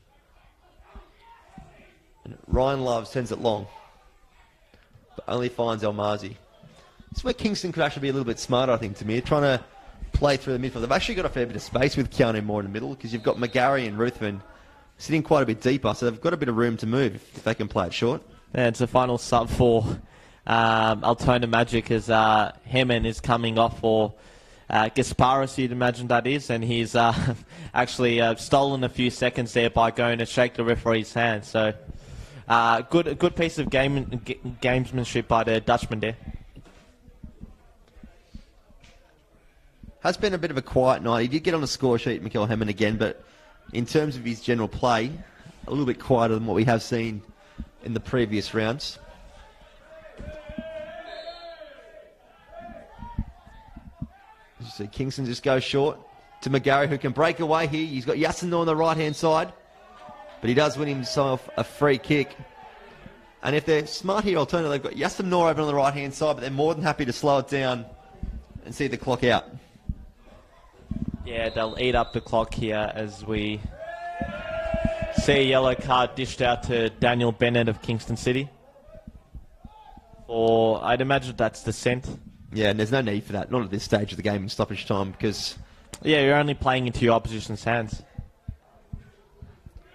And Ryan Love sends it long, but only finds Almazi. This is where Kingston could actually be a little bit smarter, I think, to me. Trying to play through the midfield. They've actually got a fair bit of space with Keanu Moore in the middle because you've got McGarry and Ruthven sitting quite a bit deeper, so they've got a bit of room to move if they can play it short. Yeah, it's a final sub for Altona Magic as Hemming is coming off for Gasparis, you'd imagine that is, and he's actually stolen a few seconds there by going to shake the referee's hand. So good piece of gamesmanship by the Dutchman there. Has been a bit of a quiet night. He did get on the score sheet, Mikkel Hemming, again, but in terms of his general play, a little bit quieter than what we have seen in the previous rounds. So Kingston just goes short to McGarry, who can break away here. He's got Yasin Noor on the right-hand side, but he does win himself a free kick. And if they're smart here, Altona, they've got Yasin Noor over on the right-hand side, but they're more than happy to slow it down and see the clock out. Yeah, they'll eat up the clock here as we see a yellow card dished out to Daniel Bennett of Kingston City. Or I'd imagine that's dissent. Yeah, and there's no need for that, not at this stage of the game in stoppage time, because... Yeah, you're only playing into your opposition's hands.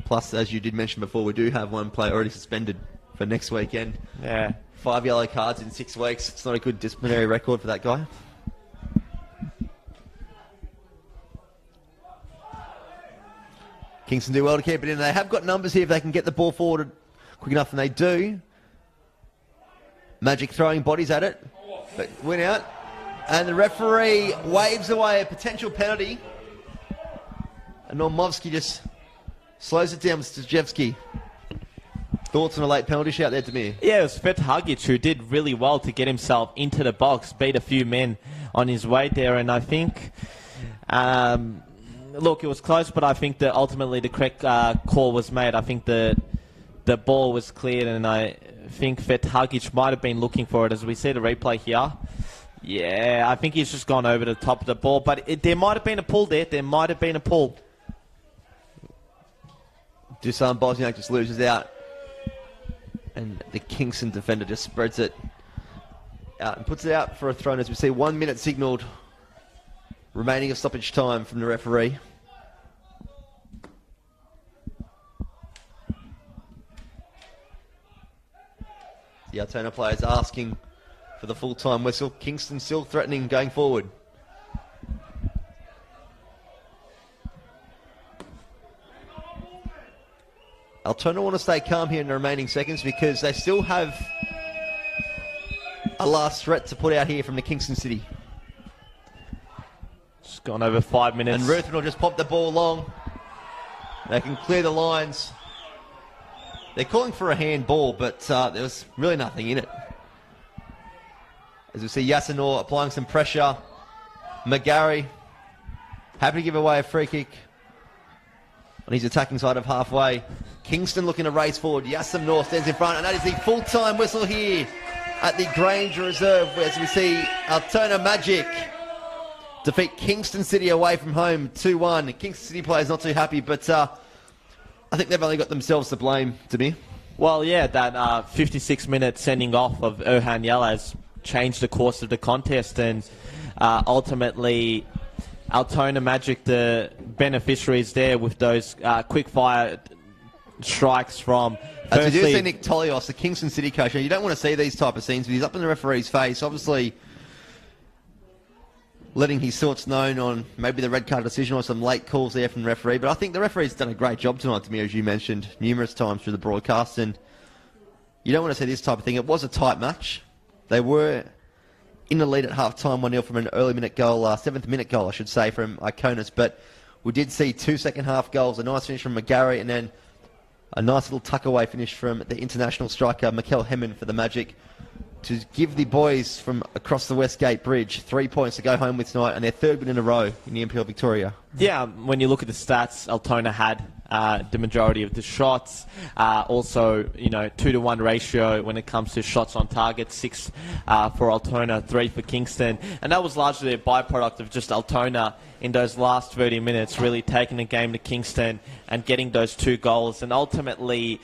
Plus, as you did mention before, we do have one player already suspended for next weekend. Yeah. 5 yellow cards in 6 weeks. It's not a good disciplinary record for that guy. Kingston do well to keep it in. They have got numbers here if they can get the ball forward quick enough, and they do. Magic throwing bodies at it, but win out. And the referee waves away a potential penalty. And Normovsky just slows it down with Stojevski. Thoughts on a late penalty shout there, Demir? Yeah, it was Hagic who did really well to get himself into the box, beat a few men on his way there, and I think... look, it was close, but I think that ultimately the correct call was made. I think the ball was cleared, and I think Hagic might have been looking for it as we see the replay here. Yeah, I think he's just gone over the top of the ball, but there might have been a pull there. There might have been a pull. Dusan Bosniak just loses out, and the Kingston defender just spreads it out and puts it out for a throw. As we see 1 minute signalled remaining of stoppage time from the referee. The Altona players asking for the full-time whistle. Kingston still threatening going forward. Altona want to stay calm here in the remaining seconds because they still have a last threat to put out here from the Kingston City. It's gone over 5 minutes. And Ruthven will just pop the ball long. They can clear the lines. They're calling for a handball, but there was really nothing in it. As we see Yasinor applying some pressure. McGarry happy to give away a free kick on his attacking side of halfway. Kingston looking to race forward. Yasinor stands in front, and that is the full-time whistle here at the Granger Reserve, as we see Altona Magic defeat Kingston City away from home 2-1. Kingston City players not too happy, but I think they've only got themselves to blame, Demir. Well, yeah, that 56-minute sending off of Erhan Yalaz changed the course of the contest, and ultimately Altona Magic, the beneficiaries there with those quick-fire strikes from... As we do see Nick Tolios, the Kingston City coach, you don't want to see these type of scenes, but he's up in the referee's face, obviously letting his thoughts known on maybe the red card decision or some late calls there from the referee. But I think the referee's done a great job tonight, to me, as you mentioned numerous times through the broadcast. And you don't want to see this type of thing. It was a tight match. They were in the lead at half-time, 1-0 from an early minute goal, 7th minute goal, I should say, from Iconis. But we did see 2 second-half goals, a nice finish from McGarry, and then a nice little tuck-away finish from the international striker, Mikel Hemmen, for the Magic, to give the boys from across the Westgate Bridge 3 points to go home with tonight, and their 3rd win in a row in the NPL Victoria. Yeah, when you look at the stats, Altona had the majority of the shots. Also, 2-to-1 ratio when it comes to shots on target, 6 for Altona, 3 for Kingston. And that was largely a byproduct of just Altona in those last 30 minutes really taking the game to Kingston and getting those 2 goals. And ultimately,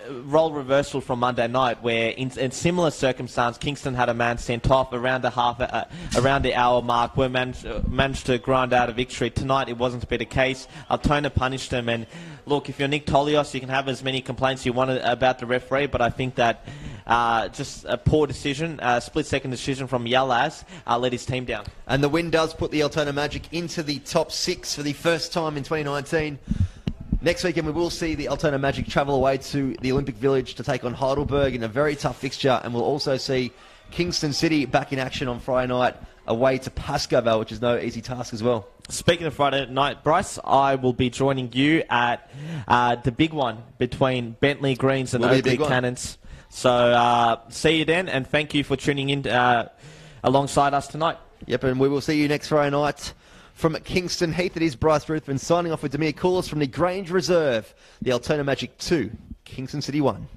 role reversal from Monday night, where in similar circumstance, Kingston had a man sent off around the hour mark. We managed to grind out a victory. Tonight, it wasn't to be the case. Altona punished them, and look, if you're Nick Tolios, you can have as many complaints you want about the referee, but I think that just a poor decision, split-second decision from Yalaz, let his team down. And the win does put the Altona Magic into the top 6 for the first time in 2019. Next weekend, we will see the Altona Magic travel away to the Olympic Village to take on Heidelberg in a very tough fixture, and we'll also see Kingston City back in action on Friday night away to Pascoe, which is no easy task as well. Speaking of Friday night, Bryce, I will be joining you at the big one between Bentley Greens and Oakley Cannons. So see you then, and thank you for tuning in alongside us tonight. Yep, and we will see you next Friday night. From Kingston Heath, it is Bryce Ruthven signing off with Demir Coulis from the Grange Reserve. The Altona Magic 2, Kingston City 1.